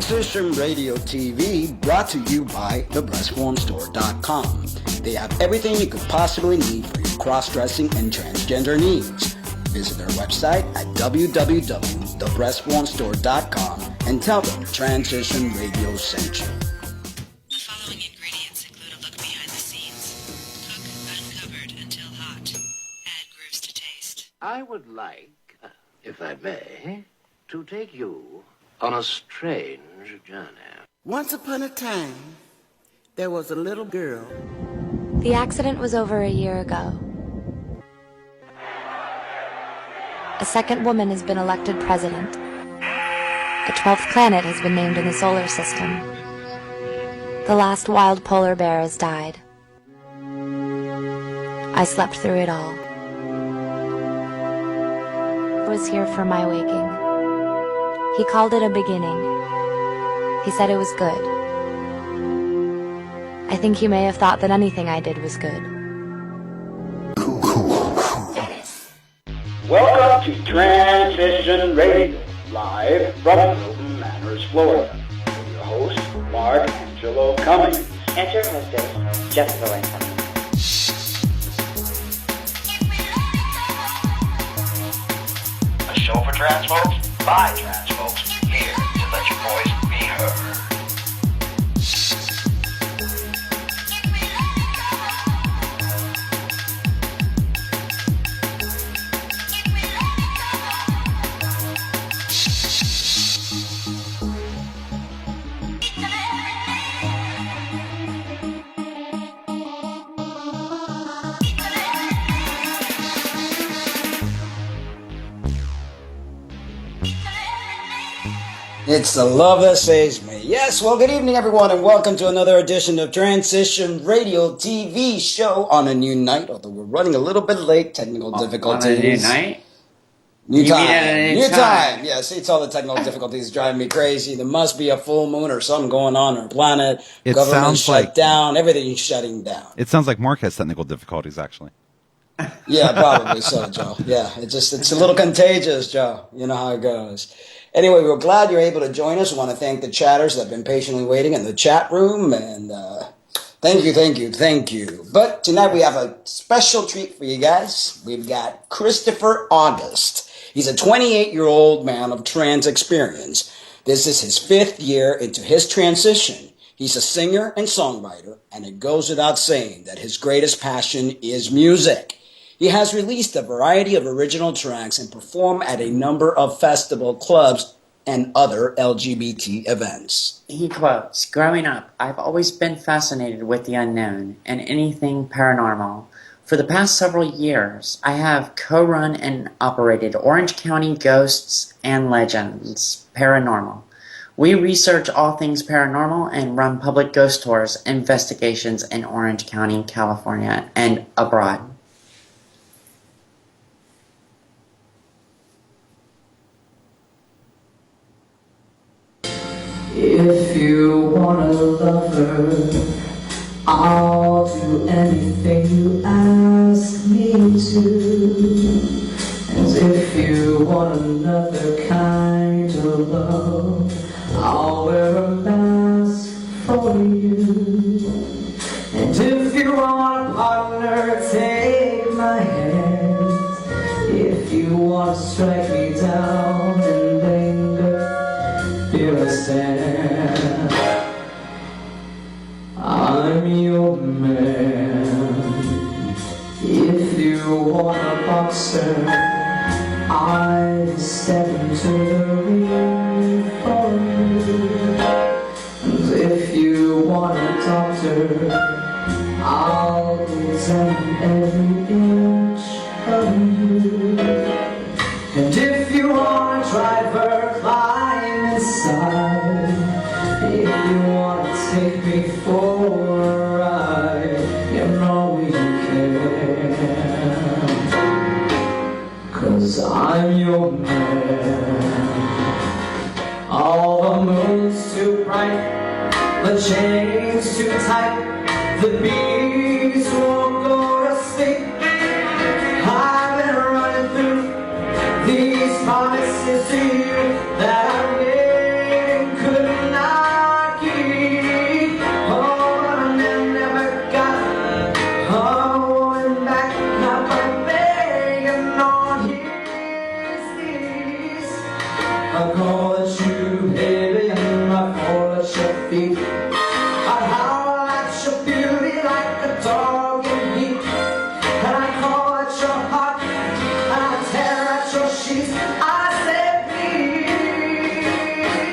Transition Radio TV, brought to you by thebreastformstore.com. They have everything you could possibly need for your cross-dressing and transgender needs. Visit their website at www.thebreastformstore.com and tell them Transition Radio sent you. The following ingredients include a look behind the scenes. Cook uncovered until hot. Add grooves to taste. I would like, if I may, to take you on a strange journey. Once upon a time, there was a little girl. The accident was over a year ago. A second woman has been elected president. A 12th planet has been named in the solar system. The last wild polar bear has died. I slept through it all. I was here for my waking. He called it a beginning. He said it was good. I think he may have thought that anything I did was good. Welcome to Transition Radio, live from Hilton Manors, Florida. With your host, Mark Angelo Cummings. And your hostess, Jessica Lincoln. A show for trans folks, by trans folks, here to let your voice be heard. It's the love that saves me. Yes, well, good evening, everyone, and welcome to another edition of Transition Radio TV show on a new night, although we're running a little bit late, technical difficulties. On a new night? New You mean time. at a New time? time. Yeah, see, it's all the technical difficulties driving me crazy. There must be a full moon or something going on on our planet. It Government sounds shut like- down. Everything's shutting down. It sounds like Mark has technical difficulties, actually. Yeah, probably so, Joe. Yeah, it's a little contagious, Joe. You know how it goes. Anyway, we're glad you're able to join us. We want to thank the chatters that have been patiently waiting in the chat room, and thank you. But tonight we have a special treat for you guys. We've got Cristopher August. He's a 28-year-old man of trans experience. This is his 5th year into his transition. He's a singer and songwriter, and it goes without saying that his greatest passion is music. He has released a variety of original tracks and performed at a number of festival clubs and other LGBT events. He quotes, "Growing up, I've always been fascinated with the unknown and anything paranormal. For the past several years, I have co-run and operated Orange County Ghosts and Legends Paranormal. We research all things paranormal and run public ghost tours, investigations in Orange County, California, and abroad." If you want a lover, I'll do anything you ask me to. And if you want another kind of love, I'll wear a mask for you. And if you want a partner, take my hand. If you want to strike me down in anger, feel a stand. I'm your man. If you want a boxer, I step into the ring for you. And if you want a doctor, I'll examine every inch of you. And if you want a driver, climb inside. If you want to take me for a ride, you know we can. 'Cause I'm your man. All the moon's too bright, the chain's too tight, the bees won't go to sleep. I've been running through these promises to you that I made and could not feet. I howl at your beauty like a dog in heat. And I call at your heart, and I tear at your sheets. I say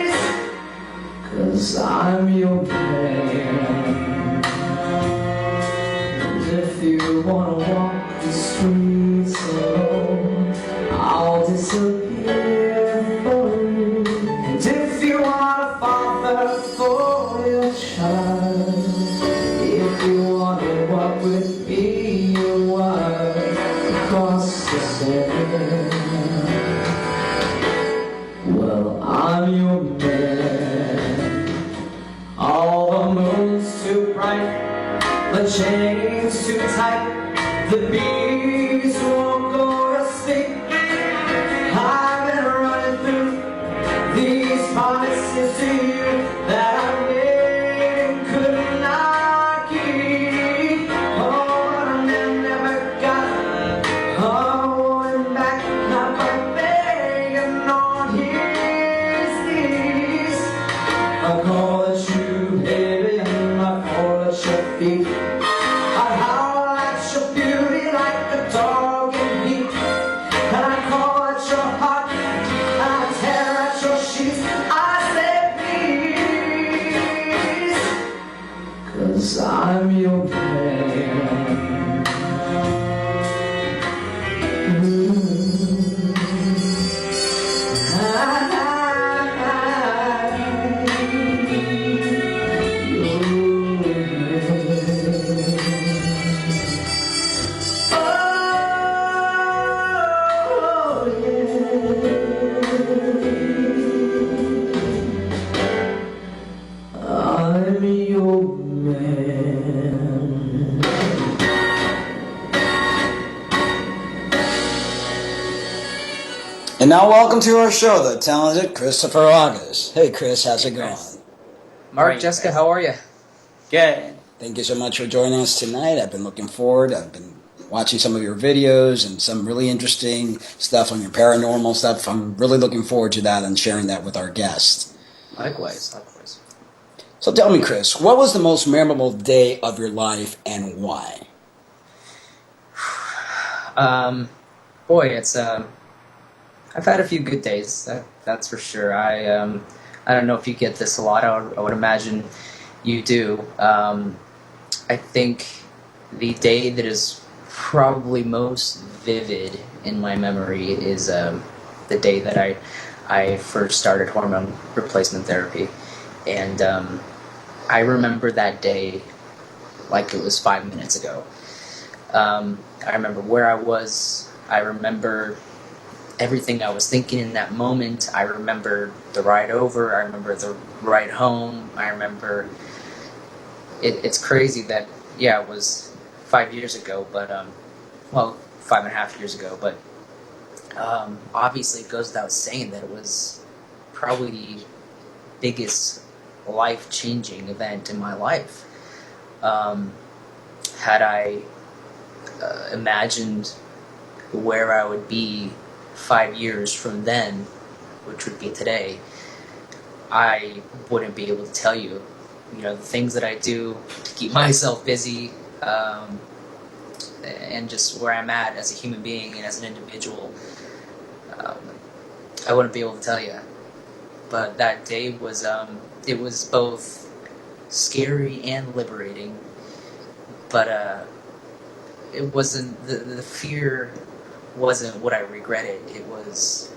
please, 'cause I'm your man. And if you wanna walk the streets alone, I'll disappear for you. And if you want a father for your child, if you want to walk with me, you walk across the sand. Well, I'm your man. All the moon's too bright, the chain's too tight, the bees won't go to sleep. I've been running through these promises to you that I made and could not keep. Oh, but I never got going back, not by begging on his knees. I call at you, baby, and I call at your feet. I howl at your beauty like a dog in heat. And I call at your heart, and I tear at your sheets. I say please, 'cause I'm your man. I'm your man. And now welcome to our show, the talented Christopher August. Hey Chris, how's it going? Mark, Jessica, how are you? Good. Thank you so much for joining us tonight. I've been looking forward. I've been watching some of your videos and some really interesting stuff on your paranormal stuff. I'm really looking forward to that and sharing that with our guests. Likewise. So tell me, Chris, what was the most memorable day of your life and why? Boy, it's I've had a few good days. That's for sure. I don't know if you get this a lot. I would imagine you do. I think the day that is probably most vivid in my memory is the day that I first started hormone replacement therapy, and I remember that day like it was 5 minutes ago. I remember where I was. I remember everything I was thinking in that moment. I remember the ride over. I remember the ride home. I remember it's crazy that, yeah, it was 5 years ago, but, 5.5 years ago, but obviously it goes without saying that it was probably the biggest life-changing event in my life. Had I imagined where I would be 5 years from then, which would be today, I wouldn't be able to tell you, the things that I do to keep myself busy, and just where I'm at as a human being and as an individual. I wouldn't be able to tell you. But that day was, it was both scary and liberating, but it wasn't, the fear wasn't what I regretted. It was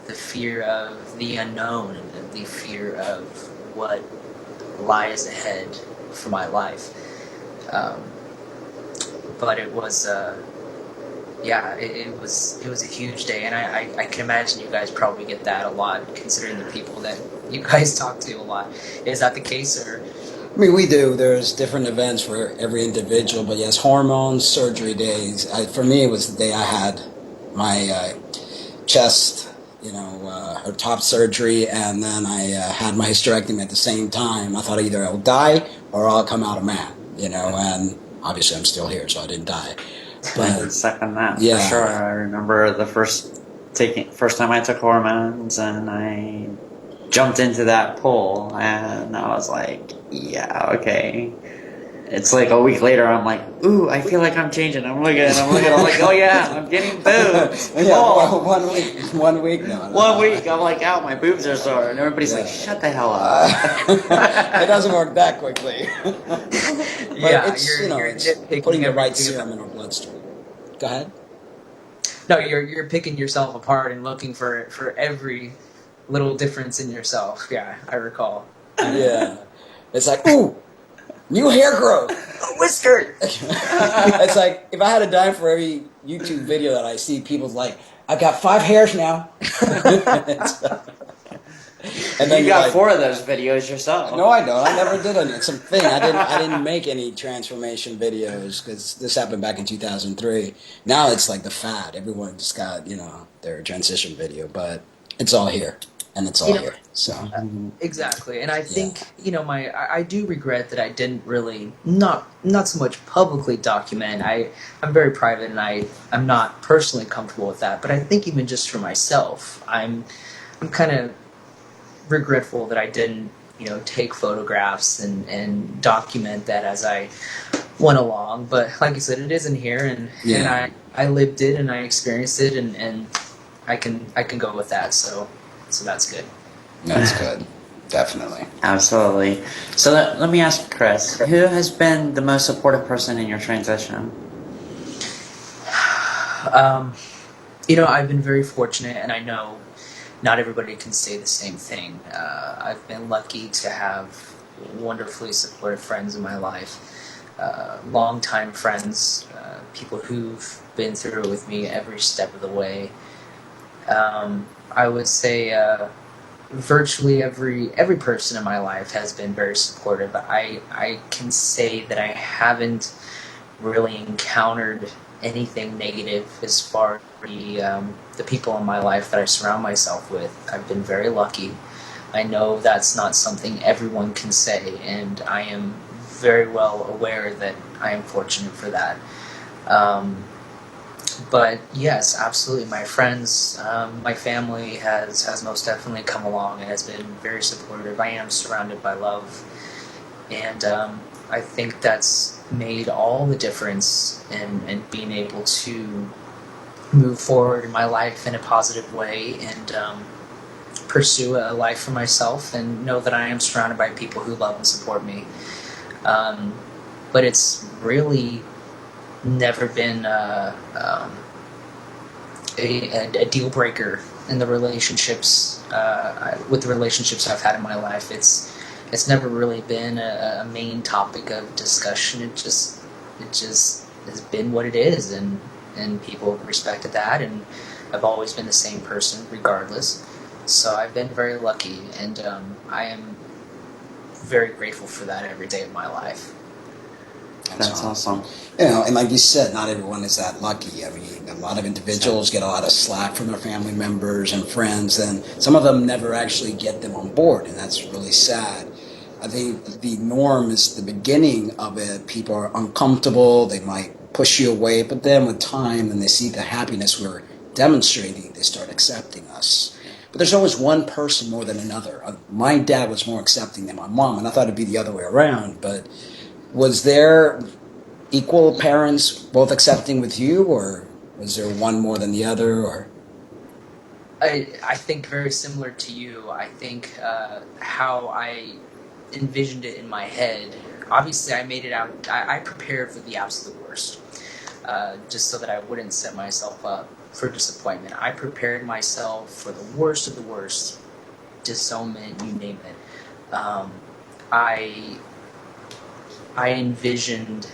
the fear of the unknown and the fear of what lies ahead for my life. But it was, it was a huge day, and I can imagine you guys probably get that a lot, considering the people that you guys talk to a lot. Is that the case, or? I mean, we do. There's different events for every individual, but yes, hormones, surgery days. For me, it was the day I had my chest, or top surgery, and then I had my hysterectomy at the same time. I thought either I'll die or I'll come out a man, and obviously I'm still here, so I didn't die. But Second that, yeah. for sure. I remember the first time I took hormones, and I jumped into that pool, and I was like, yeah, okay. It's like a week later, I'm like, ooh, I feel like I'm changing. I'm like, oh yeah, I'm getting boobs. Cool. Yeah, 1 week now. 1 week, I'm like, ow, my boobs are sore, and everybody's like, shut the hell up. It doesn't work that quickly. But it's, you're it's nitpicking putting the right everything serum in our bloodstream. Go ahead. No, you're picking yourself apart and looking for every little difference in yourself. Yeah, I recall. Yeah. It's like, ooh, new hair growth. Whisker. It's like, if I had a dime for every YouTube video that I see, people's like, I've got 5 hairs now. And then you got like, 4 of those videos yourself. No, I don't. I never did any. It's a thing. I didn't make any transformation videos because this happened back in 2003. Now it's like the fad. Everyone just got, their transition video, but it's all here. And it's all here. So Exactly. And I think, I do regret that I didn't really not so much publicly document. I'm very private and I'm not personally comfortable with that, but I think even just for myself, I'm kind of regretful that I didn't, take photographs and document that as I went along. But like you said, it isn't here, and I lived it and I experienced it, and I can go with that. So that's good. That's good. Definitely. Absolutely. So let me ask Chris, who has been the most supportive person in your transition? I've been very fortunate, and I know not everybody can say the same thing. I've been lucky to have wonderfully supportive friends in my life, longtime friends, people who've been through it with me every step of the way. I would say virtually every person in my life has been very supportive. I can say that I haven't really encountered anything negative as far as the people in my life that I surround myself with. I've been very lucky. I know that's not something everyone can say, and I am very well aware that I am fortunate for that. But yes, absolutely, my friends, my family has most definitely come along and has been very supportive. I am surrounded by love, and I think that's made all the difference in being able to move forward in my life in a positive way and pursue a life for myself and know that I am surrounded by people who love and support me. But it's really never been a deal breaker in the relationships with the relationships I've had in my life. It's never really been a main topic of discussion. It just has been what it is, and people have respected that, and I've always been the same person regardless. So I've been very lucky, and I am very grateful for that every day of my life. That's awesome. And like you said, not everyone is that lucky. I mean, a lot of individuals get a lot of slack from their family members and friends, and some of them never actually get them on board, and that's really sad. I think the norm is the beginning of it. People are uncomfortable, they might push you away, but then with time, and they see the happiness we're demonstrating, they start accepting us. But there's always one person more than another. My dad was more accepting than my mom, and I thought it'd be the other way around, but was there equal parents both accepting with you, or was there one more than the other? Or I think very similar to you. I think how I envisioned it in my head, obviously I made it out, I prepared for the absolute worst, just so that I wouldn't set myself up for disappointment. I prepared myself for the worst of the worst, disownment, you name it. I envisioned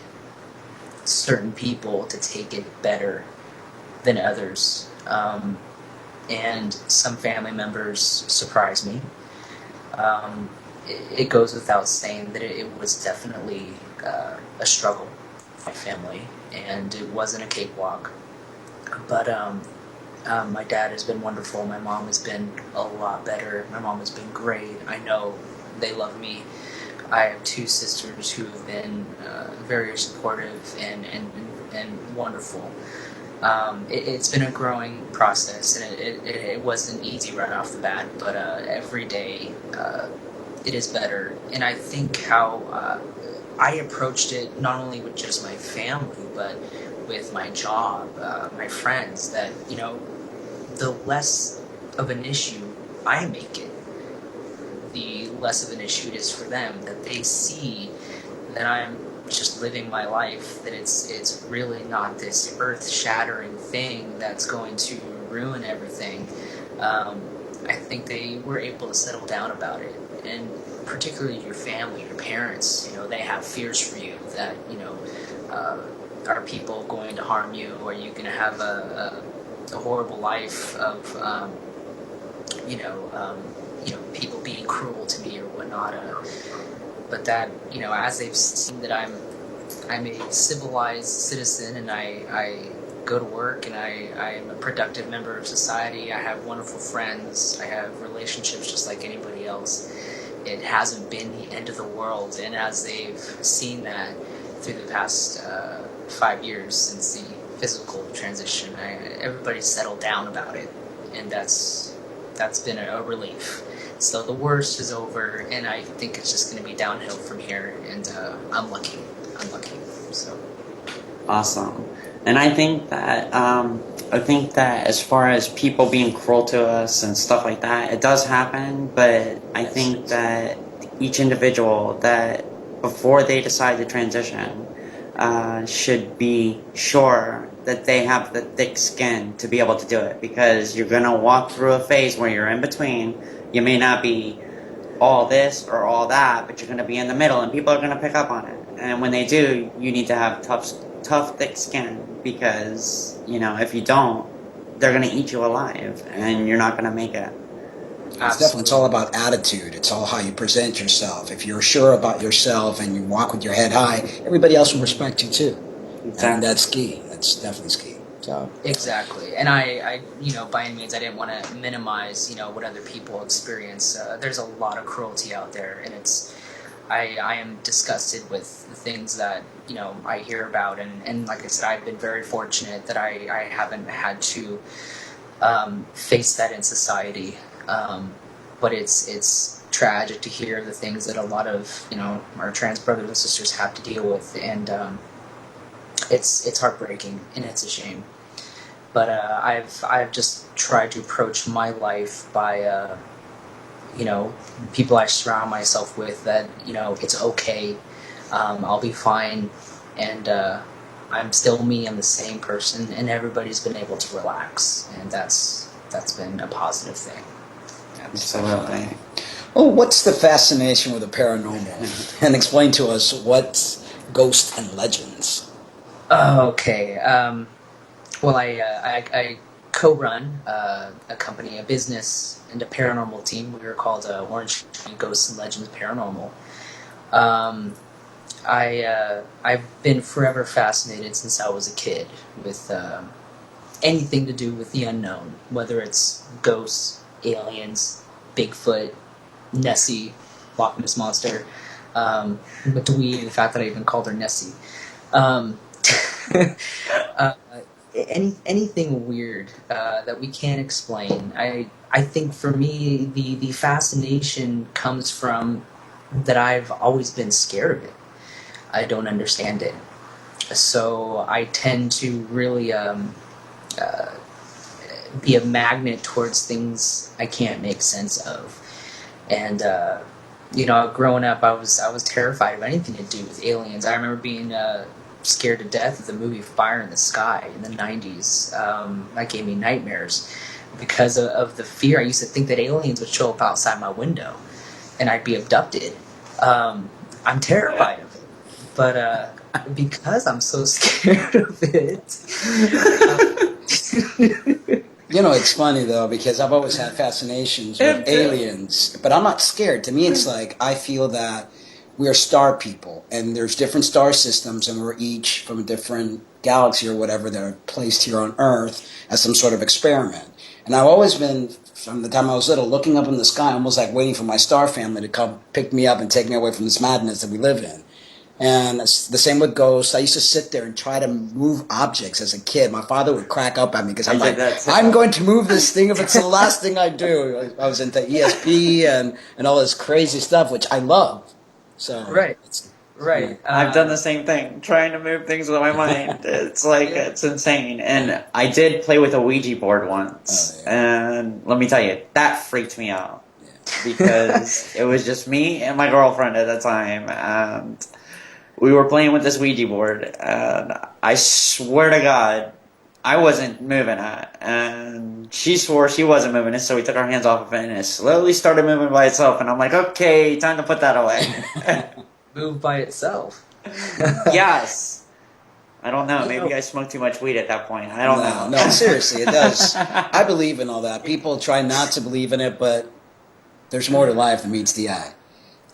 certain people to take it better than others, and some family members surprised me. It goes without saying that it was definitely a struggle for my family, and it wasn't a cakewalk. But my dad has been wonderful. My mom has been a lot better. My mom has been great. I know they love me. I have 2 sisters who have been very supportive and wonderful. It's been a growing process, and it wasn't easy right off the bat, but every day it is better. And I think how I approached it not only with just my family, but with my job, my friends, that, the less of an issue I make it, the less of an issue it is for them, that they see that I'm just living my life, that it's really not this earth-shattering thing that's going to ruin everything. I think they were able to settle down about it, and particularly your family, your parents, they have fears for you that, are people going to harm you? Are you going to have a horrible life of, people being cruel to me or whatnot? But that, as they've seen that I'm a civilized citizen, and I go to work, and I am a productive member of society. I have wonderful friends. I have relationships just like anybody else. It hasn't been the end of the world. And as they've seen that through the past 5 years since the physical transition, everybody's settled down about it, and that's been a relief. So the worst is over, and I think it's just going to be downhill from here. And I'm lucky. So Awesome. And I think that as far as people being cruel to us and stuff like that, it does happen. But I think that each individual, that before they decide to transition, should be sure that they have the thick skin to be able to do it, because you're going to walk through a phase where you're in between. You may not be all this or all that, but you're going to be in the middle, and people are going to pick up on it. And when they do, you need to have tough, thick skin, because, if you don't, they're going to eat you alive, and you're not going to make it. It's all about attitude. It's all how you present yourself. If you're sure about yourself and you walk with your head high, everybody else will respect you too. Exactly. And that's key. That's definitely key. So. Exactly. And I by any means, I didn't want to minimize, what other people experience. There's a lot of cruelty out there, and I am disgusted with the things that, I hear about. And like I said, I've been very fortunate that I haven't had to face that in society. But it's tragic to hear the things that a lot of, our trans brothers and sisters have to deal with. And it's heartbreaking, and it's a shame. But I've just tried to approach my life by, people I surround myself with, that, it's okay. I'll be fine. And I'm still me. I'm the same person, and everybody's been able to relax. And that's been a positive thing. Absolutely. Oh, what's the fascination with the paranormal? And explain to us what's ghosts and legends. Okay. Well, I co-run a company, a business, and a paranormal team. We were called Orange County Ghosts and Legends Paranormal. I've been forever fascinated since I was a kid with anything to do with the unknown, whether it's ghosts, aliens, Bigfoot, Nessie, Loch Ness Monster, but the fact that I even called her Nessie. Anything weird that we can't explain. I think for me, the fascination comes from that I've always been scared of it. I don't understand it. So I tend to really be a magnet towards things I can't make sense of. And growing up, I was terrified of anything to do with aliens. I remember being scared to death of the movie Fire in the Sky in the 90s. That gave me nightmares because of the fear. I used to think that aliens would show up outside my window and I'd be abducted. I'm terrified of it, but because I'm so scared of it. It's funny though, because I've always had fascinations with aliens, but I'm not scared. To me, it's like I feel that we are star people, and there's different star systems, and we're each from a different galaxy or whatever that are placed here on Earth as some sort of experiment. And I've always been, from the time I was little, looking up in the sky, almost like waiting for my star family to come pick me up and take me away from this madness that we live in. And it's the same with ghosts. I used to sit there and try to move objects as a kid. My father would crack up at me because I'm I like, did that too. I'm going to move this thing if it's the last thing I do. I was into ESP and all this crazy stuff, which I love. So Right. it's, Right. I've done the same thing, trying to move things with my mind. It's like, it's insane. And I did play with a Ouija board once. And let me tell you, that freaked me out. Because it was just me and my girlfriend at the time. And we were playing with this Ouija board. And I swear to God, I wasn't moving it. And she swore she wasn't moving it. So we took our hands off of it and it slowly started moving by itself. And I'm like, okay, time to put that away. Move by itself. Yes. I don't know. Maybe I smoked too much weed at that point. I don't know. No, seriously, it does. I believe in all that. People try not to believe in it, but there's more to life than meets the eye.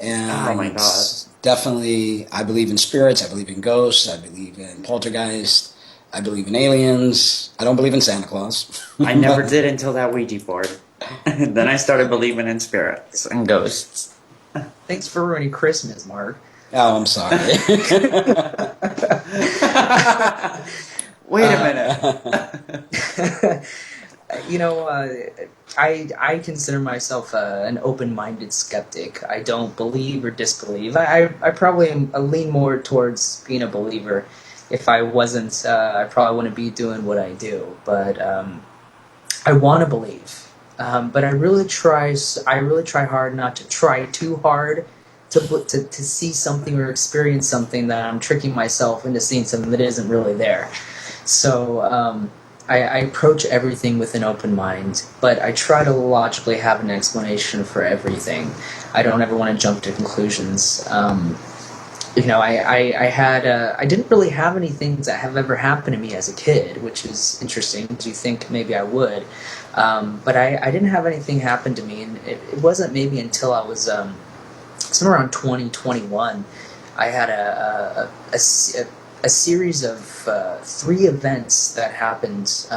And Oh my God. definitely, I believe in spirits. I believe in ghosts. I believe in poltergeist. I believe in aliens. I don't believe in Santa Claus. I never did until that Ouija board. Then I started believing in spirits and ghosts. Thanks for ruining Christmas, Mark. Oh, I'm sorry. Wait a minute. You know, I consider myself an open-minded skeptic. I don't believe or disbelieve. I probably lean more towards being a believer. If I wasn't, I probably wouldn't be doing what I do. But I want to believe. But I really try hard not to try too hard to see something or experience something that I'm tricking myself into seeing something that isn't really there. So I approach everything with an open mind, but I try to logically have an explanation for everything. I don't ever want to jump to conclusions. You know, I didn't really have anything that have ever happened to me as a kid, which is interesting because you think maybe I would. But I didn't have anything happen to me, and it wasn't maybe until I was somewhere around 2021, I had a series of 3 events that happened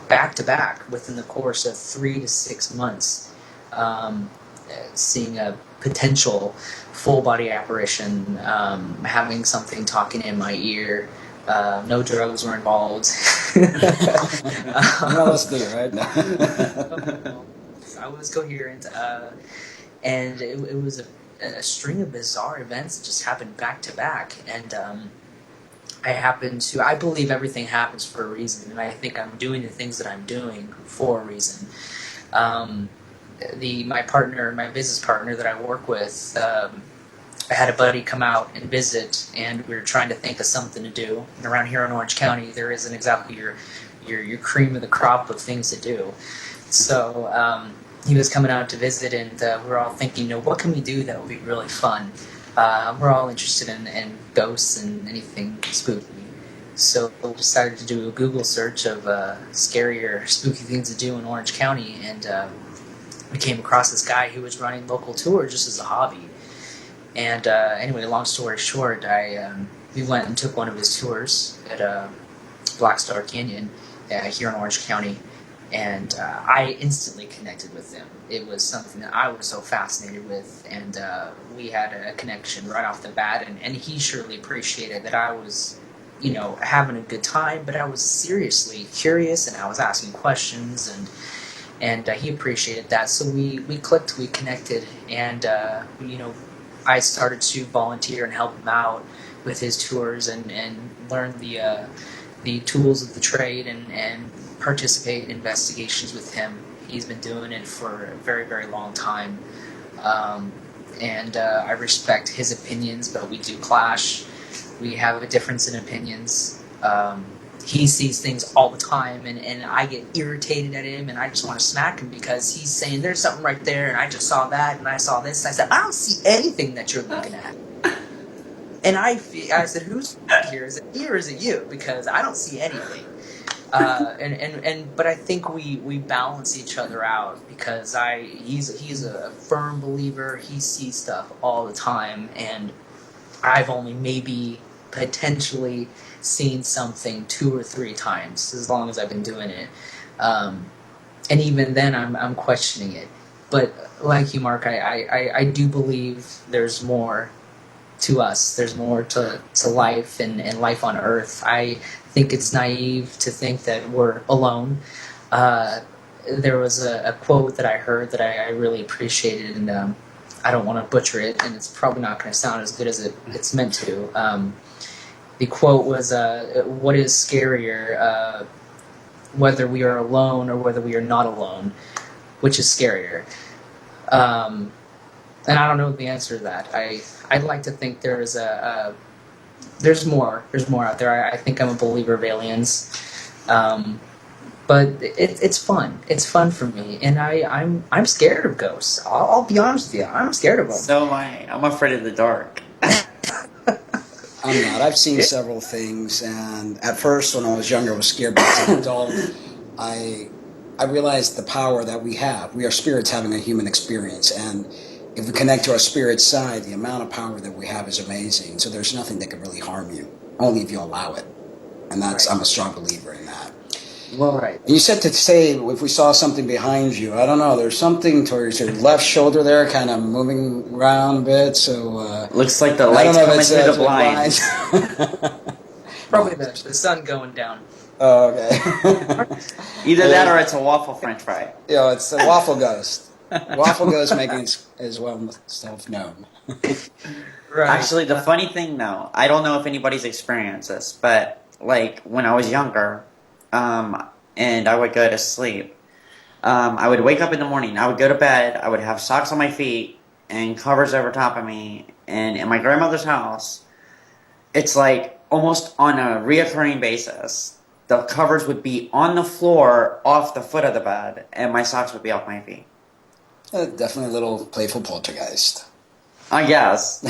back to back within the course of 3 to 6 months, seeing a potential full body apparition, having something talking in my ear. No drugs were involved. No, let's do it right now. I was coherent, and it was a string of bizarre events that just happened back to back, and I believe everything happens for a reason, and I think I'm doing the things that I'm doing for a reason. My business partner that I work with, I had a buddy come out and visit, and we were trying to think of something to do. And around here in Orange County, there isn't exactly your cream of the crop of things to do. So he was coming out to visit, and we were all thinking, what can we do that would be really fun? We're all interested in ghosts and anything spooky. So we decided to do a Google search of scarier, spooky things to do in Orange County, and we came across this guy who was running local tours just as a hobby. And anyway, long story short, we went and took one of his tours at Black Star Canyon here in Orange County, and I instantly connected with him. It was something that I was so fascinated with, and we had a connection right off the bat, and he surely appreciated that I was, having a good time, but I was seriously curious, and I was asking questions, and he appreciated that. So we clicked, we connected, and I started to volunteer and help him out with his tours and learn the tools of the trade and participate in investigations with him. He's been doing it for a very, very long time. And I respect his opinions, but we do clash. We have a difference in opinions. He sees things all the time, and I get irritated at him, and I just want to smack him because he's saying, there's something right there, and I just saw that, and I saw this. And I said, I don't see anything that you're looking at. And I said, who's here? Is it me or is it you? Because I don't see anything. But I think we balance each other out because he's a firm believer. He sees stuff all the time, and I've only maybe potentially seen something 2 or 3 times as long as I've been doing it, and even then I'm questioning it. But like you, Mark, I do believe there's more to us. There's more to life and life on Earth. I think it's naive to think that we're alone. There was a quote that I heard that I really appreciated, and I don't want to butcher it, and it's probably not going to sound as good as it's meant to. The quote was, "What is scarier, whether we are alone or whether we are not alone? Which is scarier?" And I don't know the answer to that. I'd like to think there's there's more out there. I think I'm a believer of aliens, but it's fun. It's fun for me, and I'm scared of ghosts. I'll be honest with you. I'm scared of them. So am I. I'm afraid of the dark. I'm not. I've seen several things, and at first, when I was younger, I was scared. But as an adult, I realized the power that we have. We are spirits having a human experience, and if we connect to our spirit side, the amount of power that we have is amazing. So there's nothing that can really harm you, only if you allow it. And that's I'm a strong believer in that. Well, right. You said to say if we saw something behind you. I don't know. There's something towards your left shoulder there, kind of moving around a bit. So looks like the lights coming through the blinds. Probably the sun going down. Oh, okay. Either that or it's a waffle French fry. Yeah, it's a waffle ghost. Waffle ghost making as well self-known. Right. Actually, the funny thing, though, I don't know if anybody's experienced this, but like when I was younger, and I would go to sleep, I would wake up in the morning, I would go to bed, I would have socks on my feet and covers over top of me, and in my grandmother's house, it's like almost on a reoccurring basis, the covers would be on the floor off the foot of the bed, and my socks would be off my feet. Definitely a little playful poltergeist. I guess.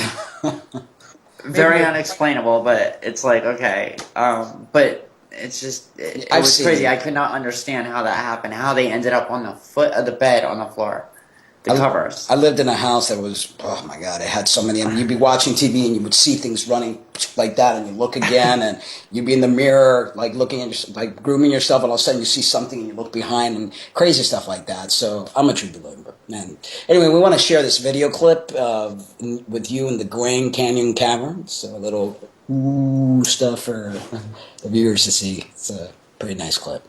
Very unexplainable, but it's like, okay. But it's just, it was crazy. I could not understand how that happened, how they ended up on the foot of the bed on the floor. The covers. I lived in a house that was, oh my God, it had so many. I mean, you'd be watching TV and you would see things running like that, and you look again, and you'd be in the mirror, like looking at, like grooming yourself, and all of a sudden you see something and you look behind, and crazy stuff like that. So I'm a true believer, man. Anyway, we want to share this video clip with you in the Grand Canyon Cavern. So a little stuff for the viewers to see. It's a pretty nice clip.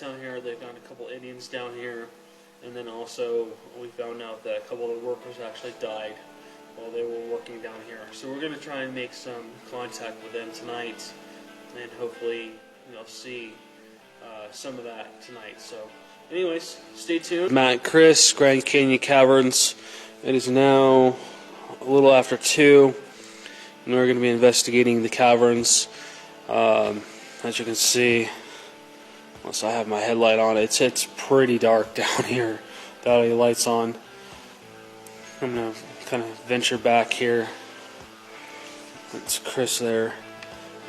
Down here, they found a couple Indians down here, and then also we found out that a couple of the workers actually died while they were working down here. So we're going to try and make some contact with them tonight, and hopefully see some of that tonight. So anyways, stay tuned. Matt and Chris, Grand Canyon Caverns. It is now a little after 2, and we're going to be investigating the caverns. As you can see, unless I have my headlight on, it's pretty dark down here without any lights on. I'm going to kind of venture back here. That's Chris there.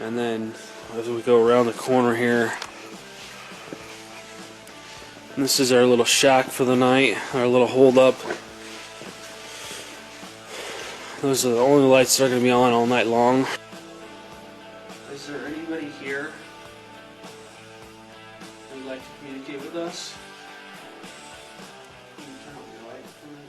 And then as we go around the corner here, this is our little shack for the night, our little hold up. Those are the only lights that are going to be on all night long. Is there anybody here who would like to communicate with us? Can you turn on your light for me?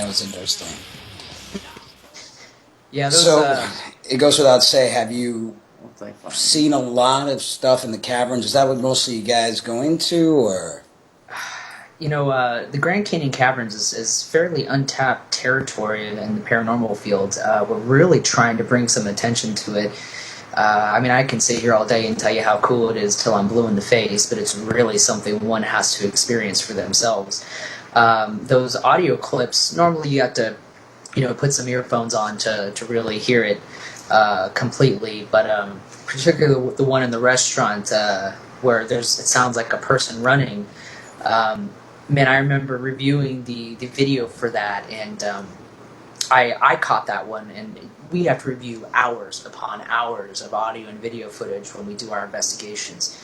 was interesting. Yeah, those. So it goes without saying, have you seen a lot of stuff in the caverns? Is that what mostly you guys go into, or? The Grand Canyon Caverns is fairly untapped territory in the paranormal field. We're really trying to bring some attention to it. I can sit here all day and tell you how cool it is till I'm blue in the face, but it's really something one has to experience for themselves. Those audio clips, normally you have to, put some earphones on to really hear it completely, but particularly the one in the restaurant where it sounds like a person running. Man, I remember reviewing the video for that, and I caught that one, and we have to review hours upon hours of audio and video footage when we do our investigations.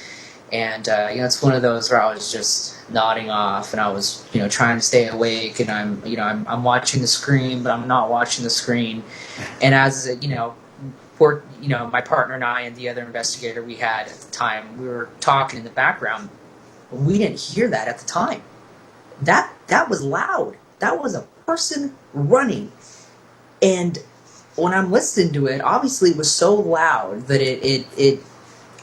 And it's one of those where I was just nodding off, and I was trying to stay awake, and I'm watching the screen, but I'm not watching the screen. And as my partner and I and the other investigator we had at the time, we were talking in the background. We didn't hear that at the time. That was loud. That was a person running. And when I'm listening to it, obviously it was so loud that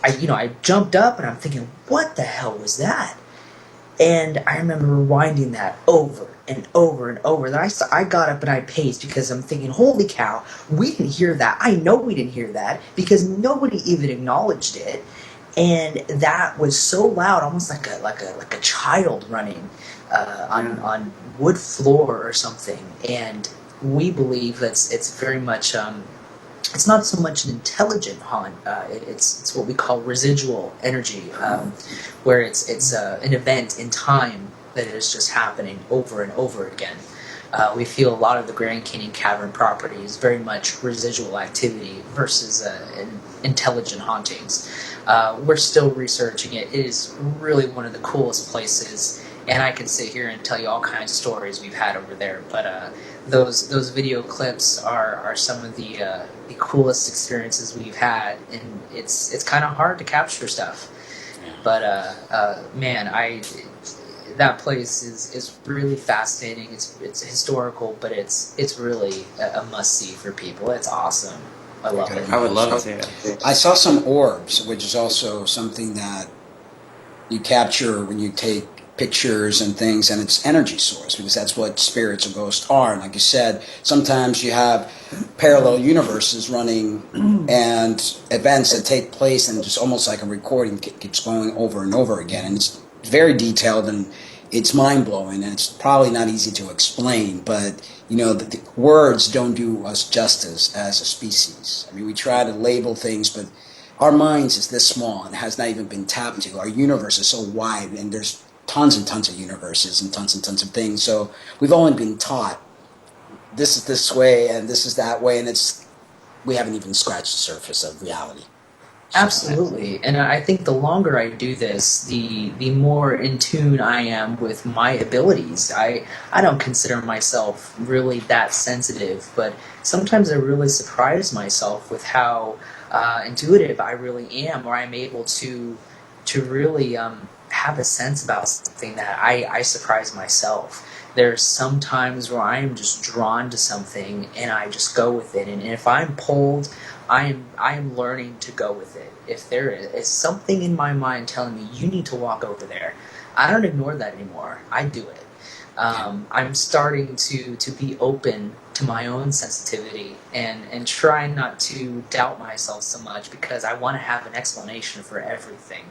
I jumped up and I'm thinking, what the hell was that? And I remember rewinding that over and over and over. Then I got up and I paced because I'm thinking, holy cow, we didn't hear that. I know we didn't hear that because nobody even acknowledged it. And that was so loud, almost like a child running on wood floor or something. And we believe that it's very much it's not so much an intelligent haunt. It's what we call residual energy, where it's an event in time that is just happening over and over again. We feel a lot of the Grand Canyon Cavern property is very much residual activity versus intelligent hauntings. We're still researching it. It is really one of the coolest places, and I can sit here and tell you all kinds of stories we've had over there. But those video clips are some of the coolest experiences we've had, and it's kind of hard to capture stuff. But that place is really fascinating. It's historical, but it's really a must see for people. It's awesome. I love it. I would love to. I saw some orbs, which is also something that you capture when you take pictures and things, and it's energy source, because that's what spirits or ghosts are. And like you said, sometimes you have parallel universes running and events that take place, and just almost like a recording keeps going over and over again. And it's very detailed, and it's mind-blowing, and it's probably not easy to explain, but the words don't do us justice as a species. I mean, we try to label things, but our minds is this small and has not even been tapped to. Our universe is so wide, and there's tons and tons of universes and tons of things. So we've only been taught this is this way and this is that way, and we haven't even scratched the surface of reality. Absolutely. And I think the longer I do this, the more in tune I am with my abilities. I don't consider myself really that sensitive, but sometimes I really surprise myself with how intuitive I really am, or I'm able to really have a sense about something that I surprise myself. There's some times where I am just drawn to something and I just go with it. And if I'm pulled, I am learning to go with it. If there is something in my mind telling me you need to walk over there, I don't ignore that anymore. I do it. I'm starting to be open to my own sensitivity and try not to doubt myself so much, because I want to have an explanation for everything.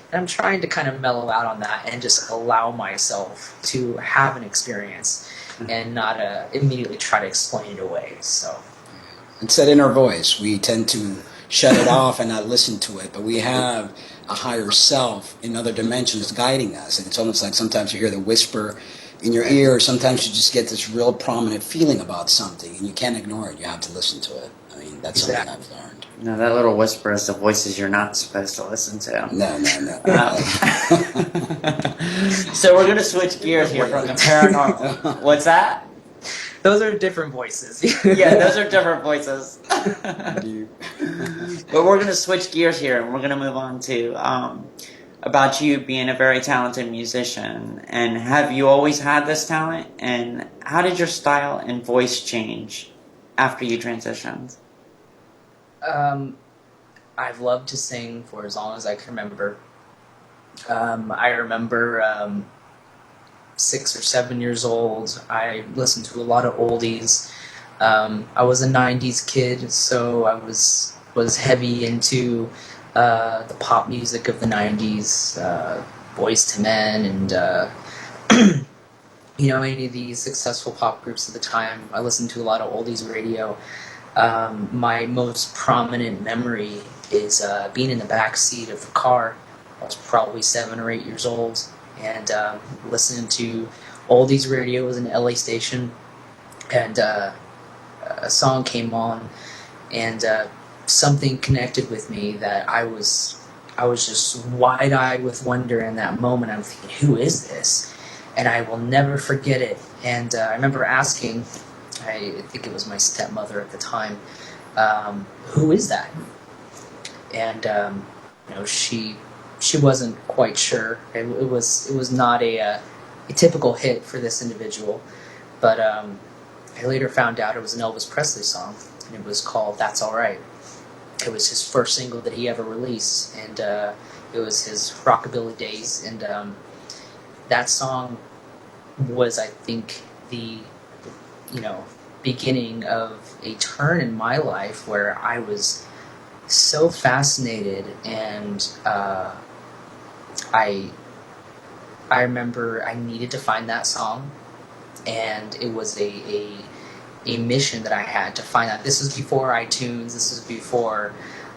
And I'm trying to kind of mellow out on that and just allow myself to have an experience and not immediately try to explain it away. So it's that inner voice. We tend to shut it off and not listen to it, but we have a higher self in other dimensions guiding us. And it's almost like sometimes you hear the whisper in your ear, or sometimes you just get this real prominent feeling about something, and you can't ignore it. You have to listen to it. I mean, that's something I've learned. No, that little whisper is the voices you're not supposed to listen to. No. So we're going to switch gears here from the paranormal. What's that? those are different voices. Yeah, those are different voices. But we're going to switch gears here, and we're going to move on to about you being a very talented musician. And have you always had this talent? And how did your style and voice change after you transitioned? I've loved to sing for as long as I can remember. I remember 6 or 7 years old. I listened to a lot of oldies. I was a '90s kid, so I was heavy into the pop music of the '90s, Boyz II Men, and any of these successful pop groups at the time. I listened to a lot of oldies radio. My most prominent memory is being in the back seat of the car. I was probably 7 or 8 years old, and listening to oldies radio. It was an LA station, and a song came on, and something connected with me that I was just wide-eyed with wonder in that moment. I'm thinking, who is this? And I will never forget it. And I remember asking, I think it was my stepmother at the time, who is that? And she wasn't quite sure. It was not a typical hit for this individual, but I later found out it was an Elvis Presley song, and it was called "That's Alright." It was his first single that he ever released, and it was his rockabilly days. And that song was, I think, the beginning of a turn in my life where I was so fascinated, and I remember I needed to find that song, and it was a mission that I had to find that. This was before iTunes. This was before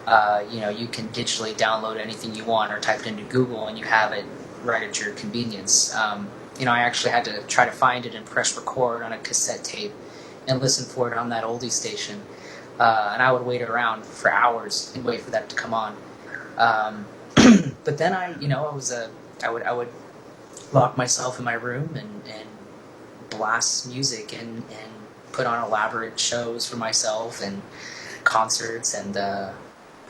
you can digitally download anything you want or type it into Google and you have it right at your convenience. I actually had to try to find it and press record on a cassette tape and listen for it on that oldie station. And I would wait around for hours and wait for that to come on. But then I would lock myself in my room and blast music and put on elaborate shows for myself and concerts. And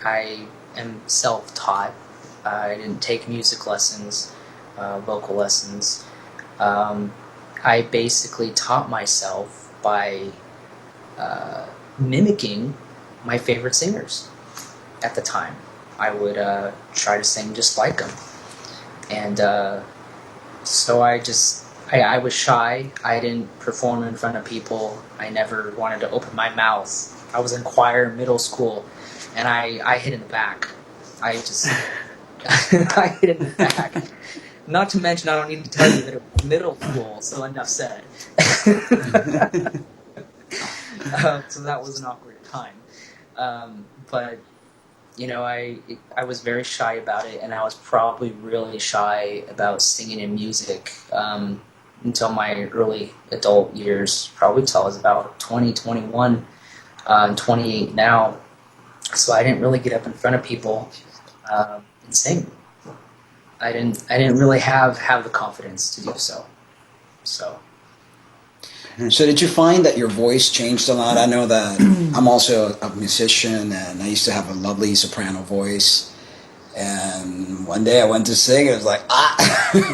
I am self-taught. I didn't take music lessons, vocal lessons. I basically taught myself by mimicking my favorite singers at the time. I would try to sing just like them. And so I was shy. I didn't perform in front of people. I never wanted to open my mouth. I was in choir in middle school, and I hid in the back. I hid in the back. Not to mention, I don't need to tell you that it was middle school, so enough said. So that was an awkward time. But I was very shy about it, and I was probably really shy about singing and music until my early adult years, probably till I was about 20, 21, and 28 now. So I didn't really get up in front of people and sing. I didn't really have the confidence to do so. So did you find that your voice changed a lot? I know that I'm also a musician, and I used to have a lovely soprano voice. And one day I went to sing, and it was like,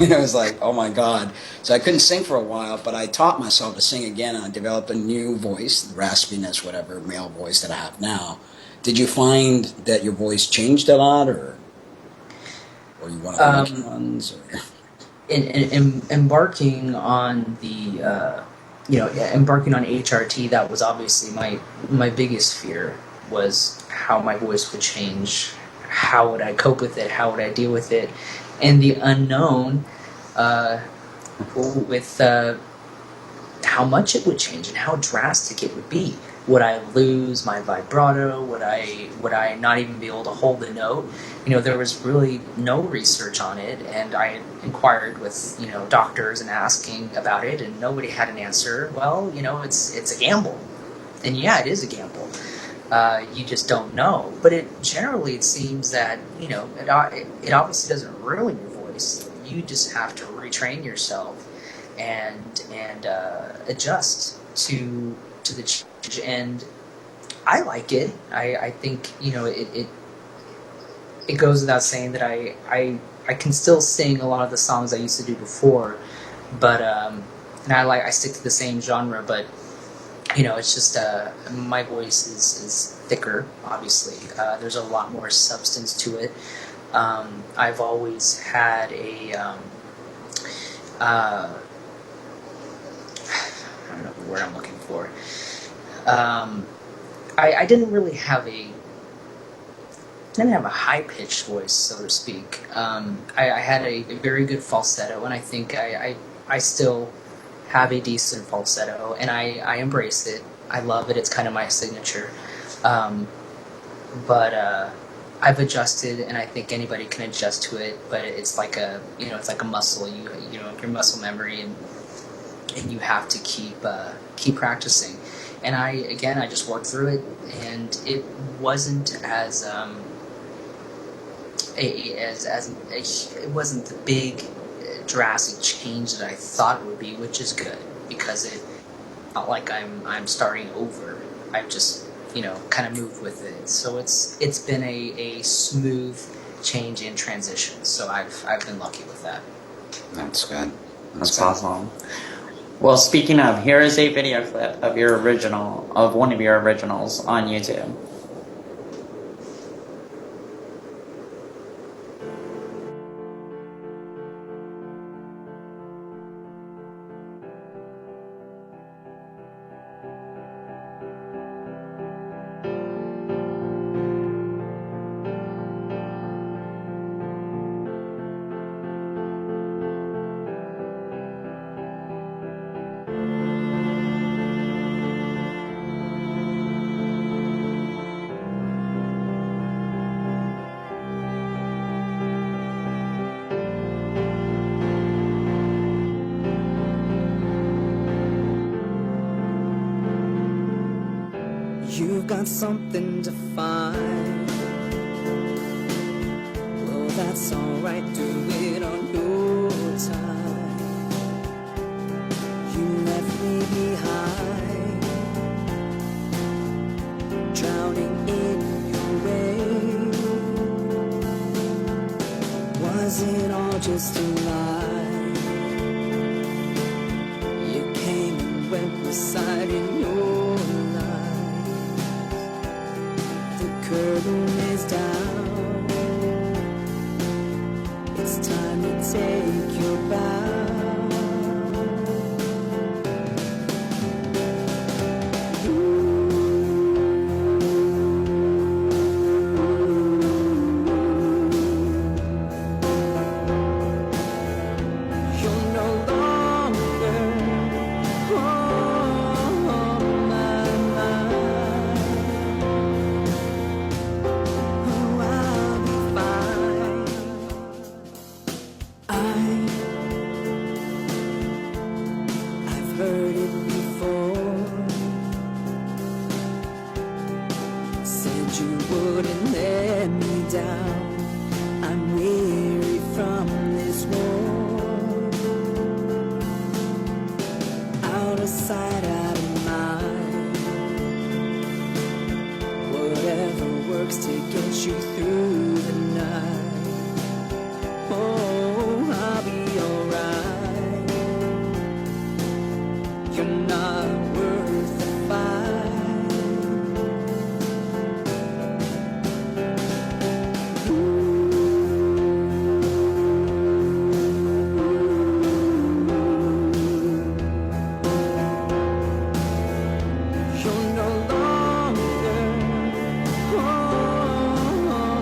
it was like, oh my God. So I couldn't sing for a while, but I taught myself to sing again, and I developed a new voice, the raspiness, whatever, male voice that I have now. Did you find that your voice changed a lot, or you one of the lucky ones? Or? Embarking on the embarking on HRT, that was obviously my biggest fear, was how my voice would change. How would I cope with it? How would I deal with it? And the unknown with how much it would change and how drastic it would be. Would I lose my vibrato? Would I not even be able to hold a note? There was really no research on it, and I inquired with doctors and asking about it, and nobody had an answer. Well, it's a gamble, and yeah, it is a gamble. You just don't know. But it seems that it obviously doesn't ruin your voice. You just have to retrain yourself and adjust to the change. And I like it. I think it goes without saying that I I can still sing a lot of the songs I used to do before, but and I stick to the same genre, but it's just my voice is thicker. Obviously, there's a lot more substance to it. I've always had a I don't know the word I'm looking for. I didn't really have a high-pitched voice, so to speak. I had a very good falsetto, and I think I still have a decent falsetto, and I embrace it. I love it. It's kind of my signature. But I've adjusted, and I think anybody can adjust to it. But it's like a muscle. Your muscle memory, and you have to keep practicing. And I just worked through it, and it wasn't it wasn't the big drastic change that I thought it would be, which is good, because it's not like I'm starting over. I've just kind of moved with it. So it's been a smooth change in transition. So I've been lucky with that. That's good. That's awesome. Well, speaking of, here is a video clip of one of your originals on YouTube. You've got something to find. Well, that's alright, do it on your time. You left me behind, drowning in your rain. Was it all just a lie? You came and went beside in your curtain is down. It's time to take your bow. You're no longer on my mind. I've heard it before. Said you wouldn't let me down. I'm weary from this war. Out of sight, out of mind. Whatever works to get you through the night. Oh, I'll be alright. You're not worth the fight. You're no longer on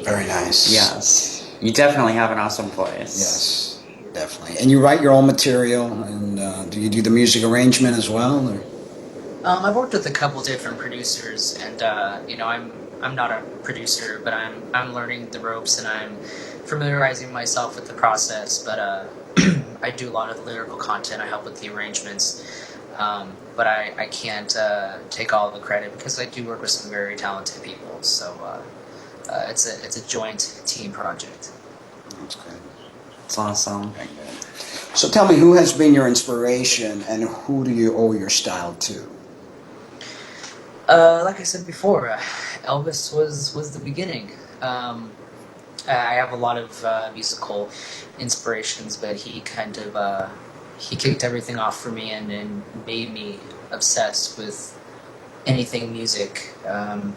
Very nice. Yes. You definitely have an awesome voice. Yes, definitely. And you write your own material, and do you do the music arrangement as well? Or? I've worked with a couple different producers, and I'm not a producer, but I'm learning the ropes and I'm familiarizing myself with the process. But I do a lot of the lyrical content. I help with the arrangements, but I can't take all the credit because I do work with some very talented people. So it's a joint team project. That's great. It's awesome. So tell me, who has been your inspiration, and who do you owe your style to? Like I said before, Elvis was the beginning. I have a lot of musical inspirations, but he kind of he kicked everything off for me and made me obsessed with anything music. I'm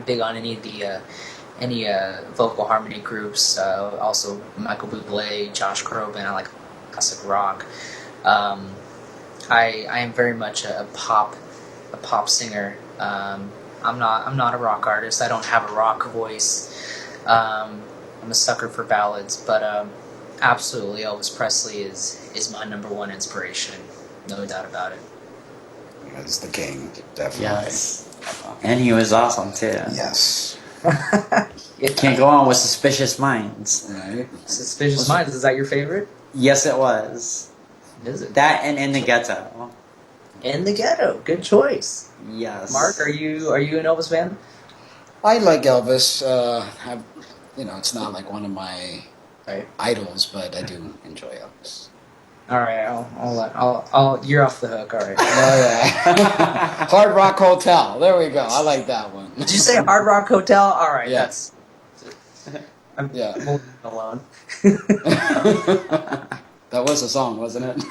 big on any of the any vocal harmony groups. Also, Michael Bublé, Josh Groban. I like classic rock. I am very much a pop singer. I'm not a rock artist. I don't have a rock voice. I'm a sucker for ballads, but absolutely Elvis Presley is my number one inspiration. No doubt about it. He's the king, definitely. Yes. And he was awesome too. Yes. You can't go on with Suspicious Minds. Right. Suspicious Minds, is that your favorite? Yes, it was. Is it? That and In the Ghetto. In the Ghetto, good choice. Yes. Mark, are you an Elvis fan? I like Elvis. It's not like one of my idols, but I do enjoy Elvis. All right, I'll you're off the hook. All right. Oh yeah. Hard Rock Hotel. There we go. I like that one. Did you say Hard Rock Hotel? All right, Yeah. that's. I'm moving alone. That was a song, wasn't it?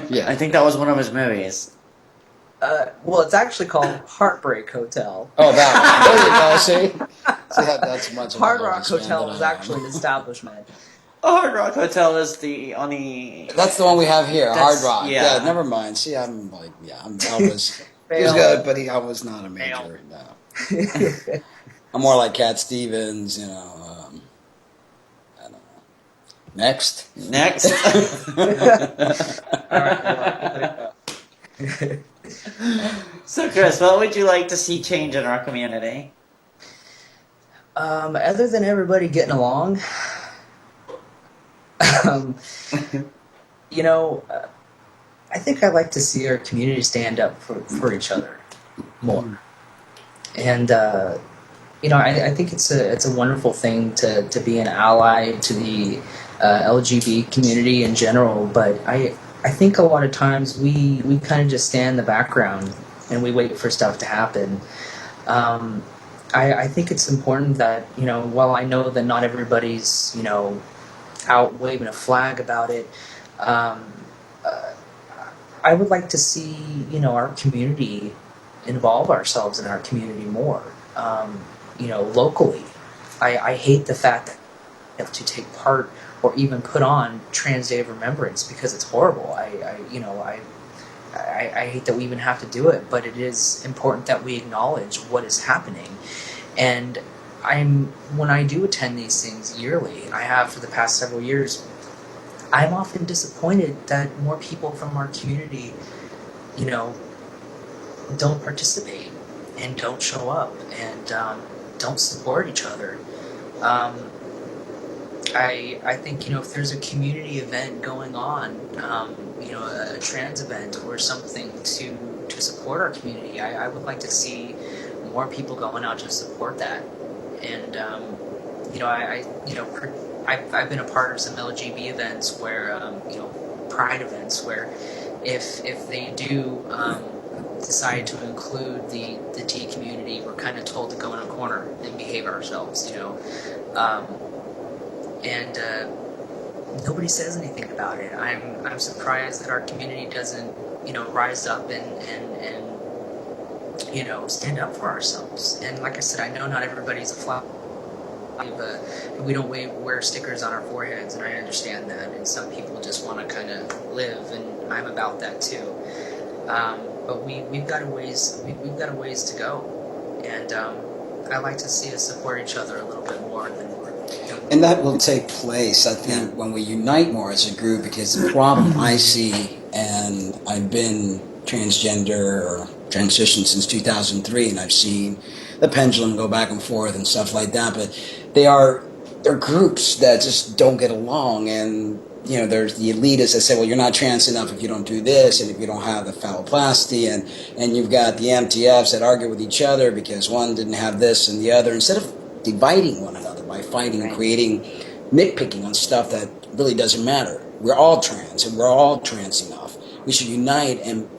Yeah. I think that was one of his movies. Well, it's actually called Heartbreak Hotel. Oh, that one. There you go. See, that's much. Of Hard an Rock Elvis fan Hotel than was I am. actually an establishment. Hard Rock Hotel is the on the. That's the one we have here. Hard That's- Rock. yeah. Never mind. See, I'm Elvis. He Fail. was good, but I was not a major. No. I'm more like Cat Stevens. I don't know. Next. So, Chris, what would you like to see change in our community? Other than everybody getting along, I think I'd like to see our community stand up for each other more. And I think it's a wonderful thing to be an ally to the LGBT community in general. But I think a lot of times we kind of just stand in the background and we wait for stuff to happen. I think it's important that, while I know that not everybody's, out waving a flag about it, I would like to see, our community involve ourselves in our community more, locally. I hate the fact that we have to take part or even put on Trans Day of Remembrance because it's horrible. I hate that we even have to do it, but it is important that we acknowledge what is happening. And when I do attend these things yearly, I have for the past several years, I'm often disappointed that more people from our community, don't participate and don't show up and don't support each other. I think, if there's a community event going on, a trans event or something to support our community, I would like to see more people going out to support that. And, I've been a part of some LGBT events where, pride events where if they do decide to include the T community, we're kind of told to go in a corner and behave ourselves, and nobody says anything about it. I'm surprised that our community doesn't, rise up and stand up for ourselves. And like I said, I know not everybody's a flower. We don't wear stickers on our foreheads, and I understand that. And some people just want to kind of live, and I'm about that too. But we've got a ways to go, and I like to see us support each other a little bit more than more. And that will take place, I think, when we unite more as a group, because the problem I see, and I've been transgender or transitioned since 2003, and I've seen the pendulum go back and forth and stuff like that, but they're groups that just don't get along, and there's the elitists that say, well, you're not trans enough if you don't do this, and if you don't have the phalloplasty, and you've got the MTFs that argue with each other because one didn't have this and the other, instead of dividing one another by fighting and creating nitpicking on stuff that really doesn't matter. We're all trans, and we're all trans enough. We should unite, and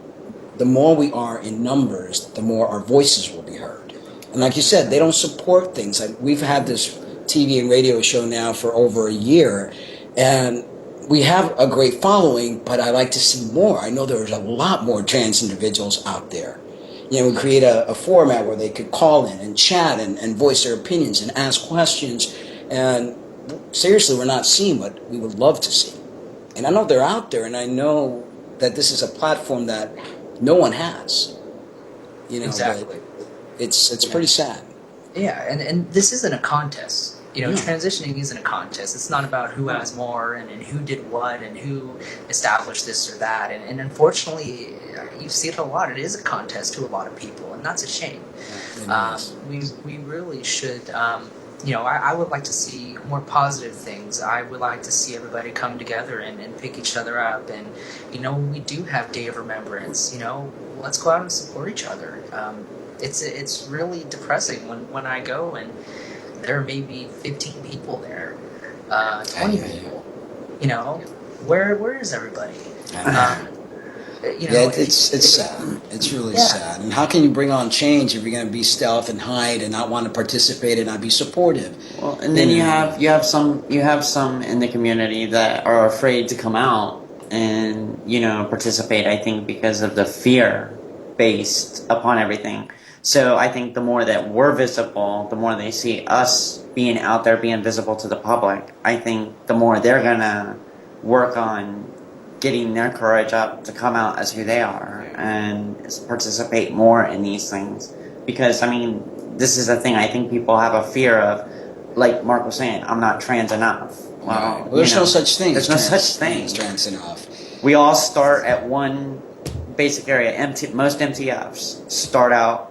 the more we are in numbers, the more our voices will be heard. And like you said, they don't support things. Like, we've had this TV and radio show now for over a year, and we have a great following, but I like to see more. I know there's a lot more trans individuals out there. We create a format where they could call in and chat and voice their opinions and ask questions. And seriously, we're not seeing what we would love to see. And I know they're out there, and I know that this is a platform that no one has. Exactly. But it's pretty sad. Yeah, and this isn't a contest. Transitioning isn't a contest. It's not about who has more and who did what and who established this or that. And unfortunately, you see it a lot. It is a contest to a lot of people, and that's a shame. We really should. I would like to see more positive things. I would like to see everybody come together and pick each other up. And we do have Day of Remembrance. Let's go out and support each other. It's really depressing when I go and there may be 15 people there, 20 people. Where is everybody? It's sad. It's really sad. And how can you bring on change if you're going to be stealth and hide and not want to participate and not be supportive? Well, and then you have some in the community that are afraid to come out and participate. I think because of the fear based upon everything. So I think the more that we're visible, the more they see us being out there, being visible to the public, I think the more they're going to work on getting their courage up to come out as who they are and participate more in these things. Because, this is the thing. I think people have a fear of, like Mark was saying, I'm not trans enough. Well, there's no such thing. There's no such thing as trans enough. We all start at one basic area. Most MTFs start out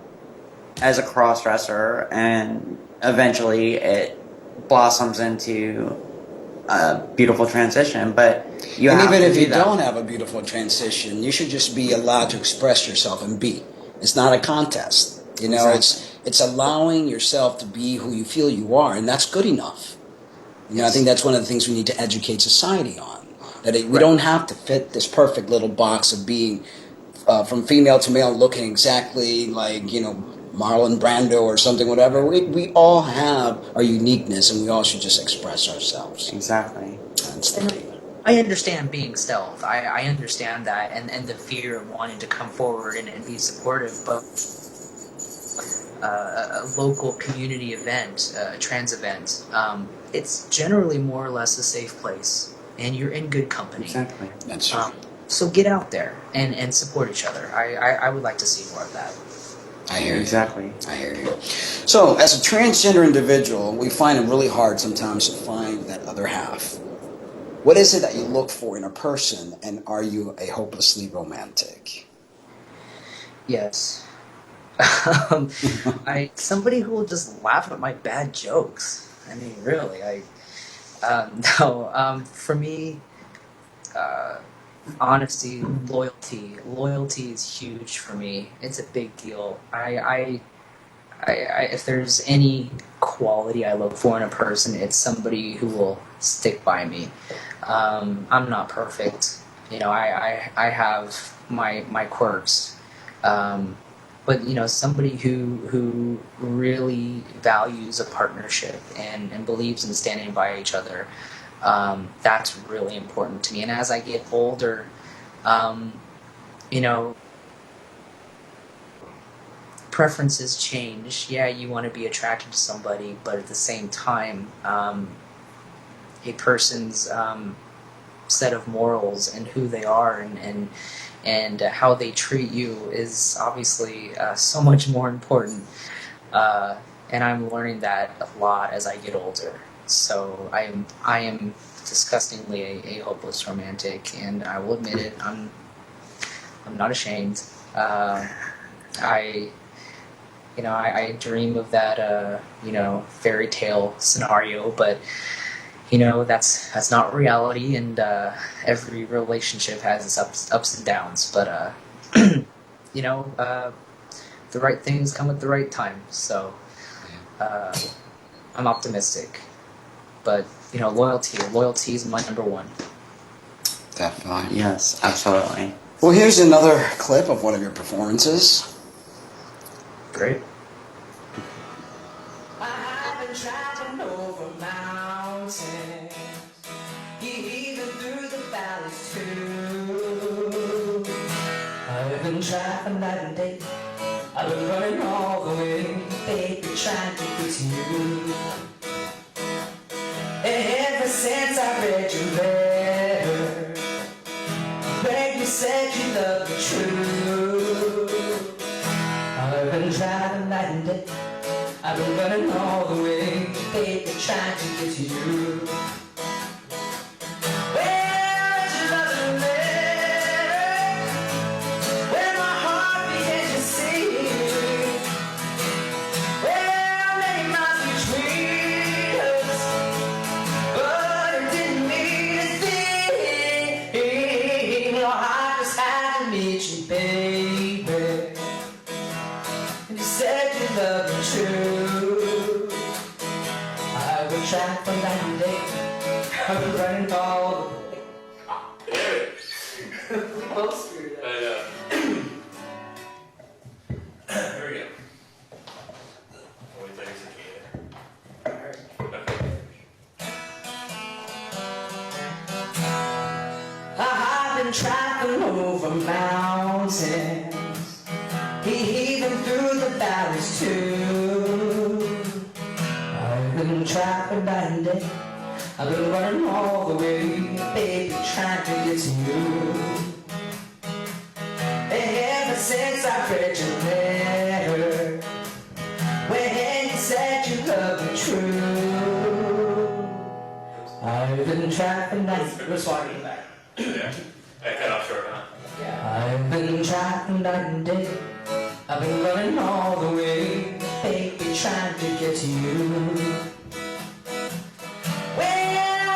as a cross-dresser, and eventually it blossoms into a beautiful transition. But even if you don't have a beautiful transition, you should just be allowed to express yourself and be. It's not a contest. Exactly. It's allowing yourself to be who you feel you are, and that's good enough. I think that's one of the things we need to educate society on. That we don't have to fit this perfect little box of being from female to male, looking exactly like Marlon Brando or something, whatever. We all have our uniqueness, and we all should just express ourselves. Exactly. I understand being stealth. I understand that, and the fear of wanting to come forward and be supportive, but a local community event, a trans event, it's generally more or less a safe place, and you're in good company. Exactly. That's true. So get out there and support each other. I would like to see more of that. I hear you. Exactly. I hear you. So, as a transgender individual, we find it really hard sometimes to find that other half. What is it that you look for in a person, and are you a hopelessly romantic? Yes. Somebody who will just laugh at my bad jokes. Really. For me, honesty, loyalty. Loyalty is huge for me. It's a big deal. If there's any quality I look for in a person, it's somebody who will stick by me. I'm not perfect. I have my quirks. But somebody who really values a partnership and believes in standing by each other. That's really important to me. And as I get older, preferences change. Yeah, you want to be attracted to somebody, but at the same time, a person's set of morals and who they are and how they treat you is obviously so much more important and I'm learning that a lot as I get older. So I am disgustingly a hopeless romantic, and I will admit it. I'm not ashamed. I dream of that fairy tale scenario, but that's not reality, and every relationship has its ups and downs. But the right things come at the right time. So I'm optimistic. But loyalty is my number one. Definitely. Yes, absolutely. Well, here's another clip of one of your performances. Great. I've been traveling over mountains, even through the valleys too. I've been traveling night and day. I've been running all the way, baby, trying to get to you. Ever since I read your letter, where you said you loved me true. I've been traveling night and day. I've been running all the way, baby, trying to get to you. Well, it's your loving letter, where my heart began to sing. Well, many miles between us, but it didn't mean a thing. Oh, I just had to meet you, baby. And you said you loved me true. I will try for night and day. I've been running all the way. Close to that. Here we go. I've been traveling over mountains, even through the valleys too. I've been traveling night and day. I've been running all the way, baby, trying to get to you. Ever since I read your letter, when you said you loved me true. I've been traveling night. Let's walk it back. Yeah. I cut off short, huh? I've been traveling night and day. I've been running all the way, baby, trying to get to you. When I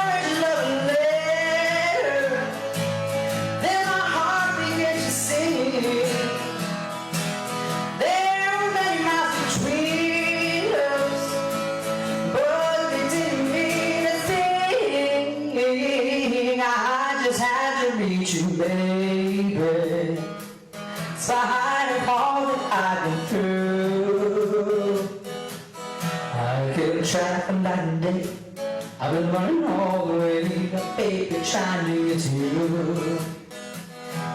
read your loving letter, then my heart began to sing. There were many miles between us, but they didn't mean a thing. I just had to reach you, baby. Spite of all that I've been through, I've been traveling night and day. I've been running all the way, baby, trying to get to you.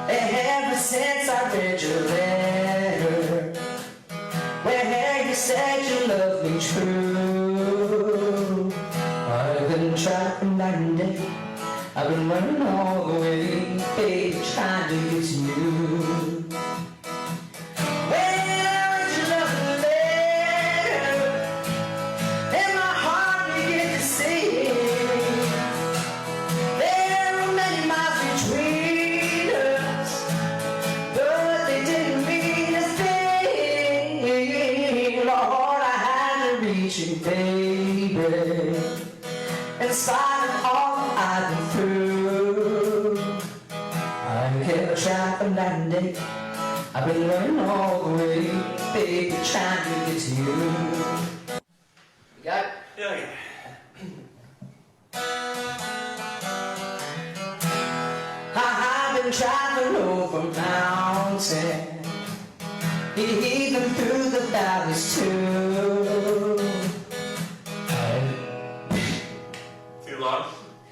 Ever since I read your letter, where you said you loved me true. I've been traveling night and day. I've been running all the way, baby, trying to get to you. Well, it's your loving letter, and my heart began to sing. There were many miles between us, but they didn't mean a thing. Lord, I had to reach you, baby. In spite of all I've been through, I've kept traveling night and day. I've been running all the way, baby, trying to get to you. You got it? Yeah. I've been traveling over mountains, even through the valleys too. Too long?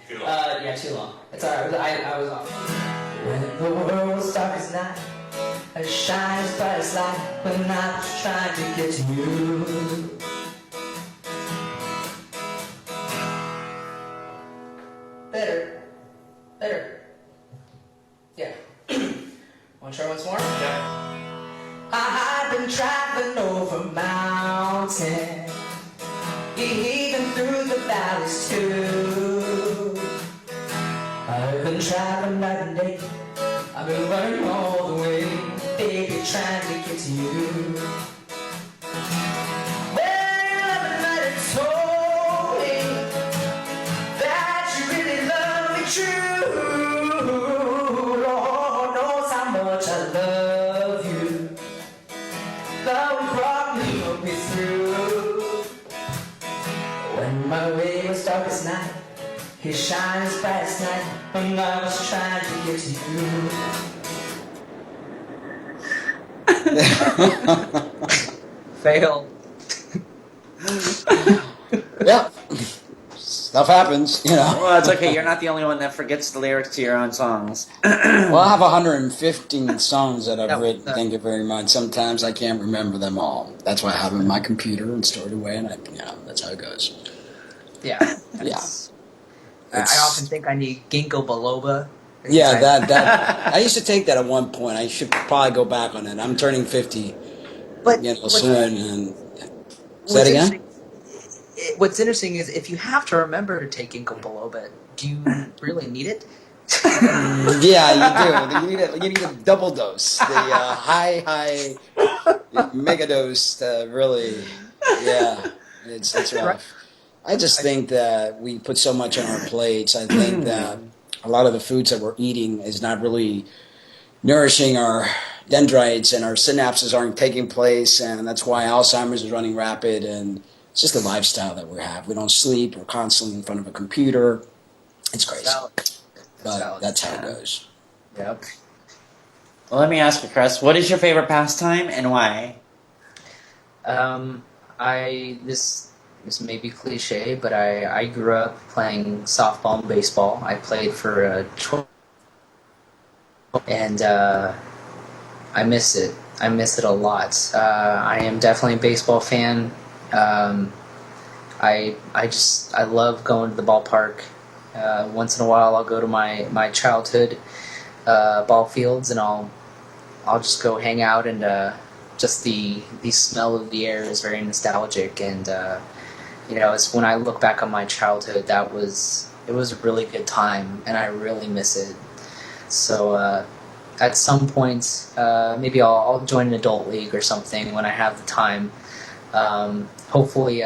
Too long. Yeah, too long. It's alright. I was off. When the world's dark as night, it shines bright as light. When I'm just trying to get to you. Better. Yeah. Want to try once more? Yeah. I've been traveling over mountains, been traveling night and day. I've been running all the way, baby, trying to get to you. Well, every night it told me that you really love me true. Lord knows how much I love you. Love brought me through. When my way was dark as night, His shine is bright as night, when I was trying to get to you. Fail. Yeah. Stuff happens, you know. Well, it's okay. You're not the only one that forgets the lyrics to your own songs. Well, I have 115 songs that I've written. Thank you very much. Sometimes I can't remember them all. That's why I have them in my computer and stored away, and that's how it goes. Yeah. Yeah. I often think I need ginkgo biloba. Yeah, that I used to take that at one point. I should probably go back on it. I'm turning 50, soon. And say that again. What's interesting is if you have to remember to take ginkgo biloba, do you really need it? Yeah, you do. You need a double dose, the high mega dose to really. Yeah, it's rough. I just think that we put so much on our plates. I think that a lot of the foods that we're eating is not really nourishing our dendrites, and our synapses aren't taking place, and that's why Alzheimer's is running rapid, and it's just the lifestyle that we have. We don't sleep. We're constantly in front of a computer. It's crazy. But that's how it goes. Yep. Well, let me ask you, Chris, what is your favorite pastime and why? This may be cliche, but I grew up playing softball and baseball. I played for and I miss it. I miss it a lot. I am definitely a baseball fan. I love going to the ballpark. Once in a while, I'll go to my childhood ball fields, and I'll just go hang out, and just the smell of the air is very nostalgic, and it's when I look back on my childhood, it was a really good time, and I really miss it. So at some point, maybe I'll join an adult league or something when I have the time. Hopefully,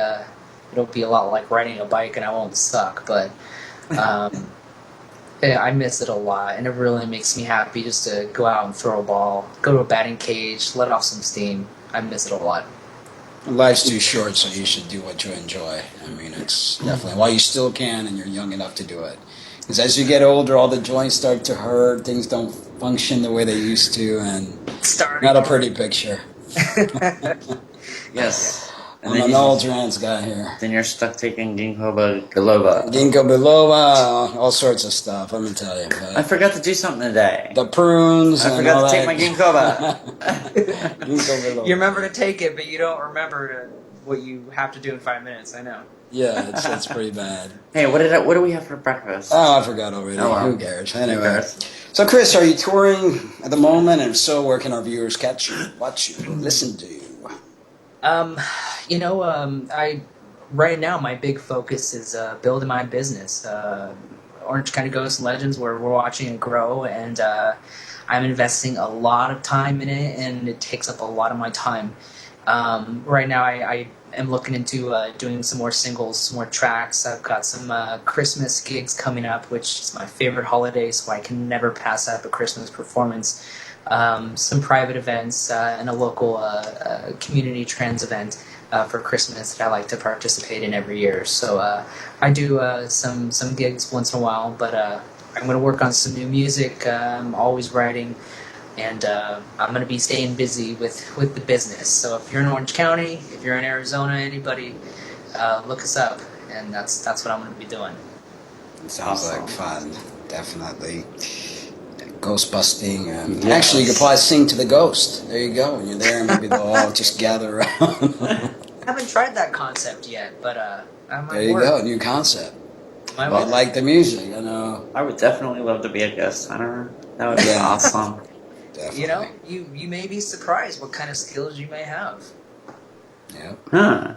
it'll be a lot like riding a bike, and I won't suck, but I miss it a lot, and it really makes me happy just to go out and throw a ball, go to a batting cage, let off some steam. I miss it a lot. Life's too short, so you should do what you enjoy. I mean, it's definitely, while you still can and you're young enough to do it. Because as you get older, all the joints start to hurt, things don't function the way they used to, and not a pretty picture. Yes. And I'm an old trans guy here. Then you're stuck taking ginkgo biloba. Ginkgo biloba, all sorts of stuff, let me tell you. I forgot to do something today. The prunes. I forgot to take my ginkgo biloba. You remember to take it, but you don't remember what you have to do in 5 minutes. I know. Yeah, it's pretty bad. Hey, what do we have for breakfast? Oh, I forgot already. Oh, well. Who cares? Anyway. So, Chris, are you touring at the moment? And if so, where can our viewers catch you, watch you, listen to you? Right now my big focus is building my business, Orange County Ghosts and Legends, where we're watching it grow, and I'm investing a lot of time in it, and it takes up a lot of my time. Right now I am looking into doing some more singles, some more tracks. I've got some Christmas gigs coming up, which is my favorite holiday, so I can never pass up a Christmas performance. Some private events, and a local community trans event for Christmas that I like to participate in every year. So I do some gigs once in a while, but I'm going to work on some new music. I'm always writing, and I'm going to be staying busy with the business. So if you're in Orange County, if you're in Arizona, anybody, look us up, and that's what I'm going to be doing. It sounds like fun, definitely. Ghost busting, and actually you could probably sing to the ghost. There you go. When you're there, maybe they'll all just gather around. I haven't tried that concept yet, but I might there you go, new concept. I like the music, I would definitely love to be a guest hunter. That would be awesome. Definitely. You may be surprised what kind of skills you may have. Yeah. Huh.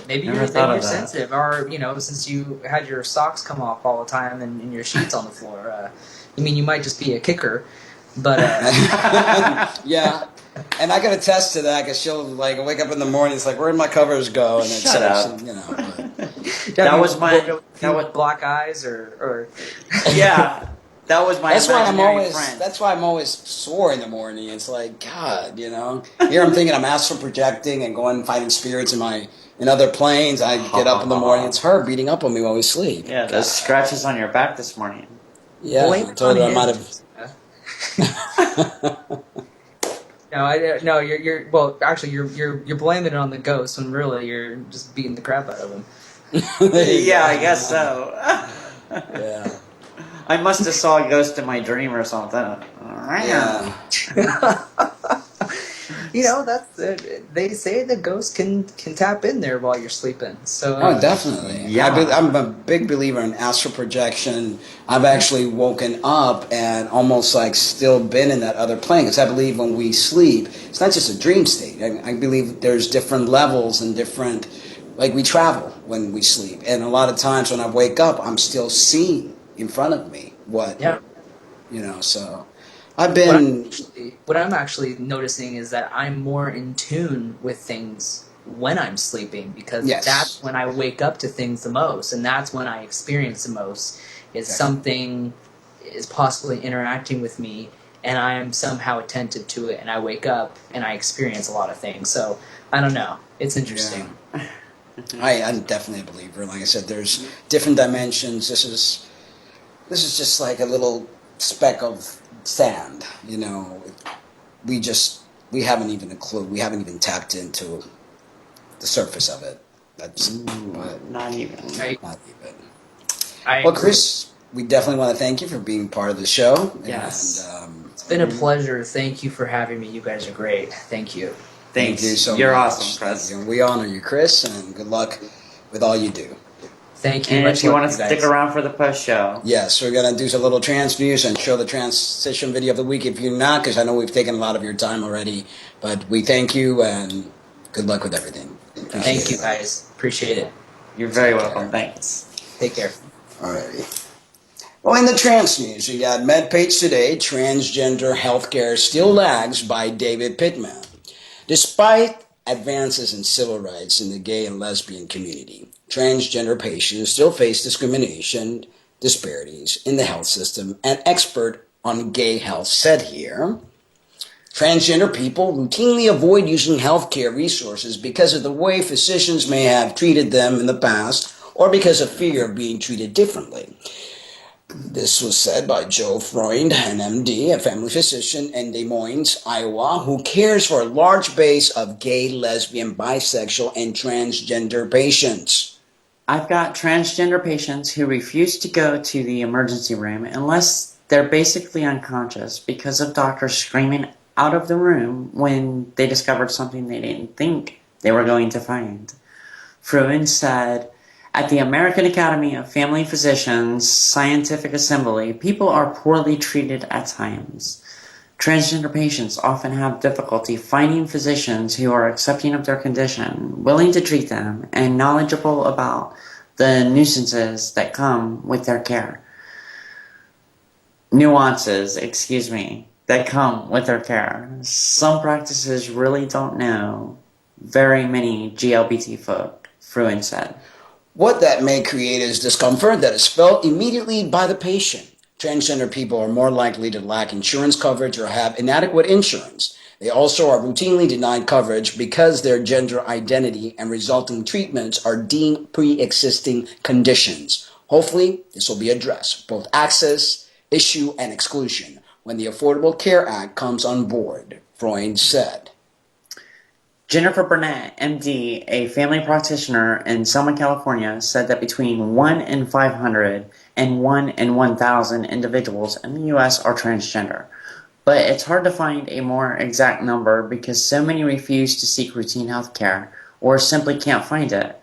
Maybe Never you're thought maybe of you're that. sensitive, or since you had your socks come off all the time and your sheets on the floor. You might just be a kicker, but Yeah. And I can attest to that because she'll like wake up in the morning. It's like, where'd my covers go? And Shut up. But, That have was you my- woken up with a few that was- black eyes or Yeah, that was my that's why imaginary friend. That's why I'm always sore in the morning. It's like, God, Here I'm thinking I'm astral projecting and going fighting spirits in other planes. I get up in the morning. It's her beating up on me while we sleep. Yeah, those scratches on your back this morning. Yeah, blame I it told on her I him. might have. No, you're well. Actually, you're blaming it on the ghost when really you're just beating the crap out of him. Yeah, I guess so. Yeah. I must have saw a ghost in my dream or something. Yeah. That's they say the ghost can tap in there while you're sleeping. So Oh, definitely. Yeah. I'm a big believer in astral projection. I've actually woken up and almost like still been in that other plane because I believe when we sleep, it's not just a dream state. I believe there's different levels and different, like we travel when we sleep. And a lot of times when I wake up, I'm still seeing in front of me so I've been. What I'm actually noticing is that I'm more in tune with things when I'm sleeping because Yes. that's when I wake up to things the most, and that's when I experience the most. Is something is possibly interacting with me, and I am somehow attentive to it, and I wake up and I experience a lot of things. So I don't know. It's interesting. Yeah. I'm definitely a believer. Like I said, there's different dimensions. This is just like a little speck of sand. We haven't even a clue. We haven't even tapped into the surface of it. That's Not even. not even. Well, Chris, we definitely want to thank you for being part of the show. Yes. And, It's been a pleasure. Thank you for having me. You guys are great. Thank you. Thanks. Thank you so You're much. awesome, Chris. And we honor you, Chris, and good luck with all you do. Thank you. And Much if you love want to you stick guys. around for the post show, Yes, we're going to do a little trans news and show the transition video of the week if you're not, because I know we've taken a lot of your time already. But we thank you and good luck with everything. Thank you guys. Appreciate it. you're very Take welcome. care. Thanks. Take care. Alrighty. Well, in the trans news, we got MedPage Today, Transgender Healthcare Still Lags by David Pittman. Despite advances in civil rights in the gay and lesbian community, transgender patients still face discrimination, disparities in the health system. An expert on gay health said here, transgender people routinely avoid using healthcare resources because of the way physicians may have treated them in the past or because of fear of being treated differently. This was said by Joe Freund, an MD, a family physician in Des Moines, Iowa, who cares for a large base of gay, lesbian, bisexual, and transgender patients. I've got transgender patients who refuse to go to the emergency room unless they're basically unconscious because of doctors screaming out of the room when they discovered something they didn't think they were going to find. Fruin said, at the American Academy of Family Physicians Scientific Assembly, people are poorly treated at times. Transgender patients often have difficulty finding physicians who are accepting of their condition, willing to treat them, and knowledgeable about the nuances that come with their care. That come with their care. Some practices really don't know very many GLBT folk, Fruin said. What that may create is discomfort that is felt immediately by the patient. Transgender people are more likely to lack insurance coverage or have inadequate insurance. They also are routinely denied coverage because their gender identity and resulting treatments are deemed pre-existing conditions. Hopefully, this will be addressed, both access, issue, and exclusion, when the Affordable Care Act comes on board, Freund said. Jennifer Burnett, MD, a family practitioner in Selma, California, said that between 1 in 500 and 1 in 1,000 individuals in the U.S. are transgender. But it's hard to find a more exact number because so many refuse to seek routine health care or simply can't find it.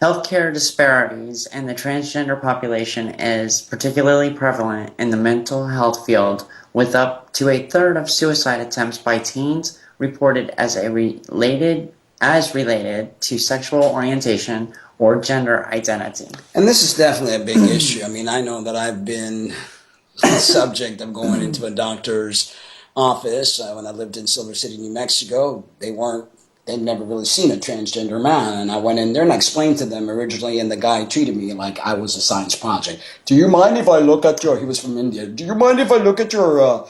Healthcare disparities in the transgender population is particularly prevalent in the mental health field, with up to a third of suicide attempts by teens reported as a related as related to sexual orientation or gender identity. And this is definitely a big issue. I mean, I know that I've been the subject of going into a doctor's office when I lived in Silver City, New Mexico. They'd never really seen a transgender man, and I went in there and I explained to them originally, and the guy treated me like I was a science project. Do you mind if I look at he was from India, do you mind if I look at your,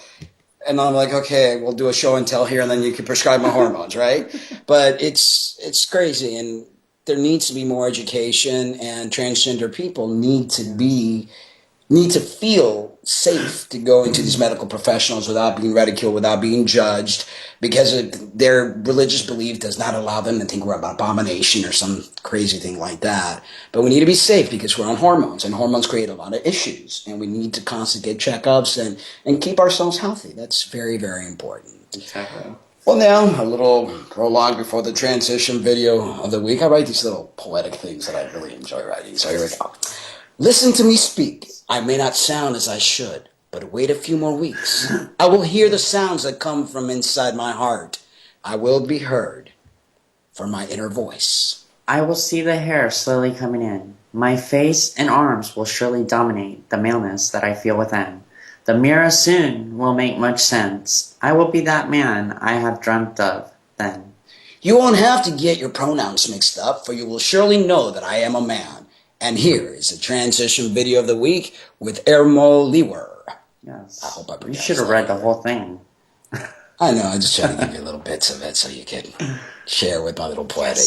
and I'm like, okay, we'll do a show and tell here, and then you can prescribe my hormones, right? But it's crazy, and there needs to be more education, and transgender people need to feel safe to go into these medical professionals without being ridiculed, without being judged, because their religious belief does not allow them to think we're an abomination or some crazy thing like that. But we need to be safe because we're on hormones, and hormones create a lot of issues, and we need to constantly get checkups and keep ourselves healthy. That's very, very important. Exactly. Well, now, a little prologue before the transition video of the week. I write these little poetic things that I really enjoy writing, so here we go. Listen to me speak. I may not sound as I should, but wait a few more weeks. I will hear the sounds that come from inside my heart. I will be heard for my inner voice. I will see the hair slowly coming in. My face and arms will surely dominate the maleness that I feel within. The mirror soon will make much sense. I will be that man I have dreamt of then. You won't have to get your pronouns mixed up, for you will surely know that I am a man. And here is a transition video of the week with Ermo Lewer. Yes. I hope I You pronounced should have that read the right. whole thing. I know, I just try to give you little bits of it so you can share with my little poetic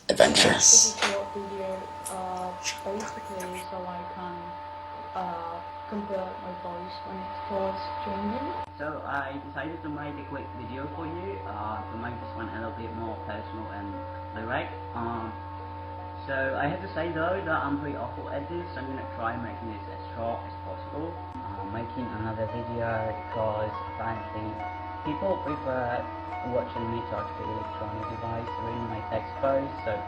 adventure. Yes. This is your video, basically so I can compare my voice when it starts changing. So I decided to make a quick video for you to make this one a little bit more personal and direct. So I have to say though that I'm pretty awful at this. I'm gonna try making this as short as possible. Making another video because apparently people prefer watching me talk to electronic device reading my text post, so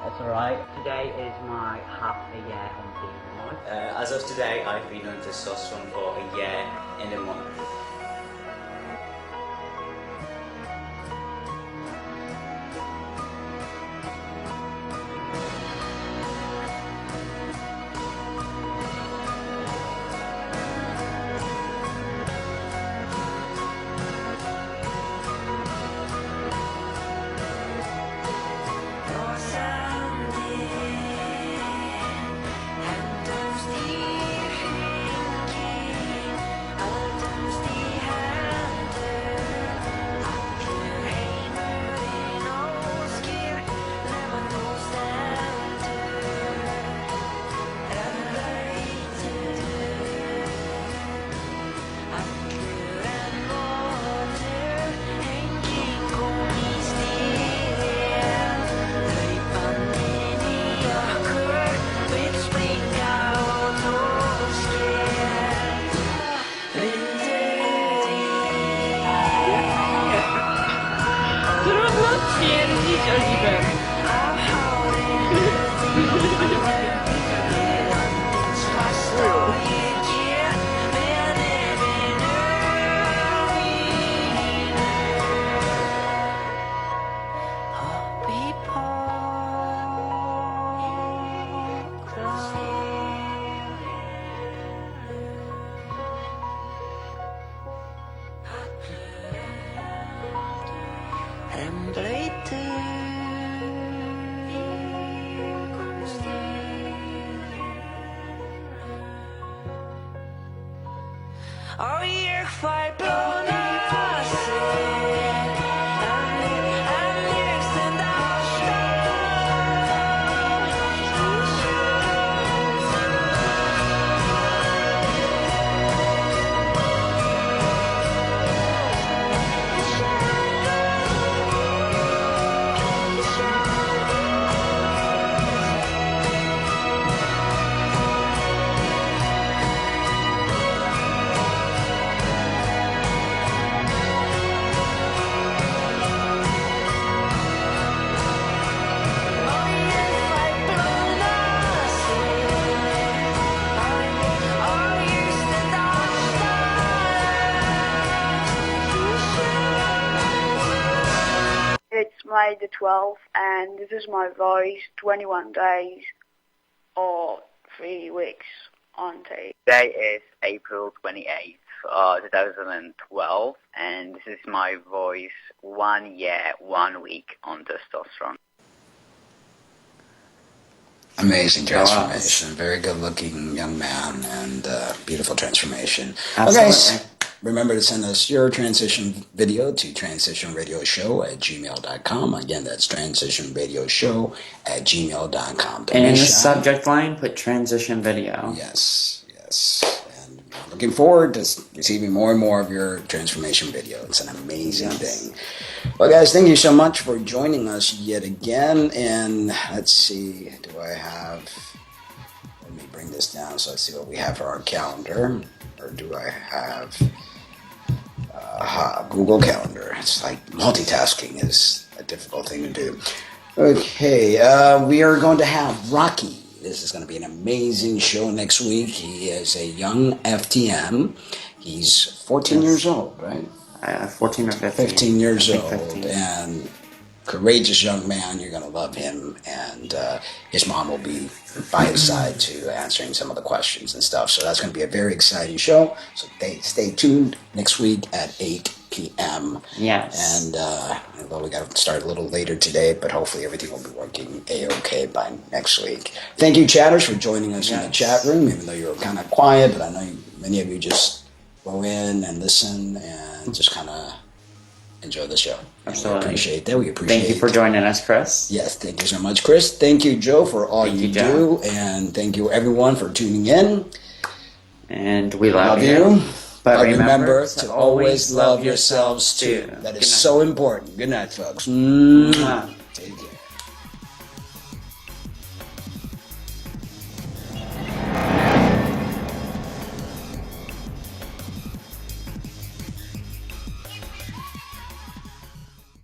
that's alright. Today is my half a year on being alive. As of today, I've been on testosterone for a year and a month. May the 12th, and this is my voice, 21 days or 3 weeks on tape. Today is April 28th, 2012, and this is my voice 1 year, 1 week on testosterone. Amazing transformation. Very good-looking young man, and beautiful transformation. Absolutely. Okay, remember to send us your transition video to transitionradioshow@gmail.com. Again, that's transitionradioshow@gmail.com. And in the subject line, put transition video. Yes. And looking forward to receiving more and more of your transformation video. It's an amazing thing. Well, guys, thank you so much for joining us yet again. And let's see, let me bring this down so let's see what we have for our calendar. Or do I have Google Calendar? It's like multitasking is a difficult thing to do. Okay, we are going to have Rocky. This is going to be an amazing show next week. He is a young FTM. He's 14 years old, right? 14 or 15. 15 years old. 15. And courageous young man. You're going to love him. And his mom will be by his side to answering some of the questions and stuff. So that's going to be a very exciting show. So stay tuned next week at 8 p.m. Yes. And well, we got to start a little later today, but hopefully everything will be working A-okay by next week. Thank you, chatters, for joining us in the chat room, even though you were kind of quiet, but I know many of you just go in and listen and just kind of enjoy the show. Absolutely. We appreciate that. We appreciate Thank you for joining us, Chris. Yes, thank you so much, Chris. Thank you, Joe, for all you do. And thank you, everyone, for tuning in. And we love you. But remember to always love yourselves, too. That is so important. Good night, folks. Mwah.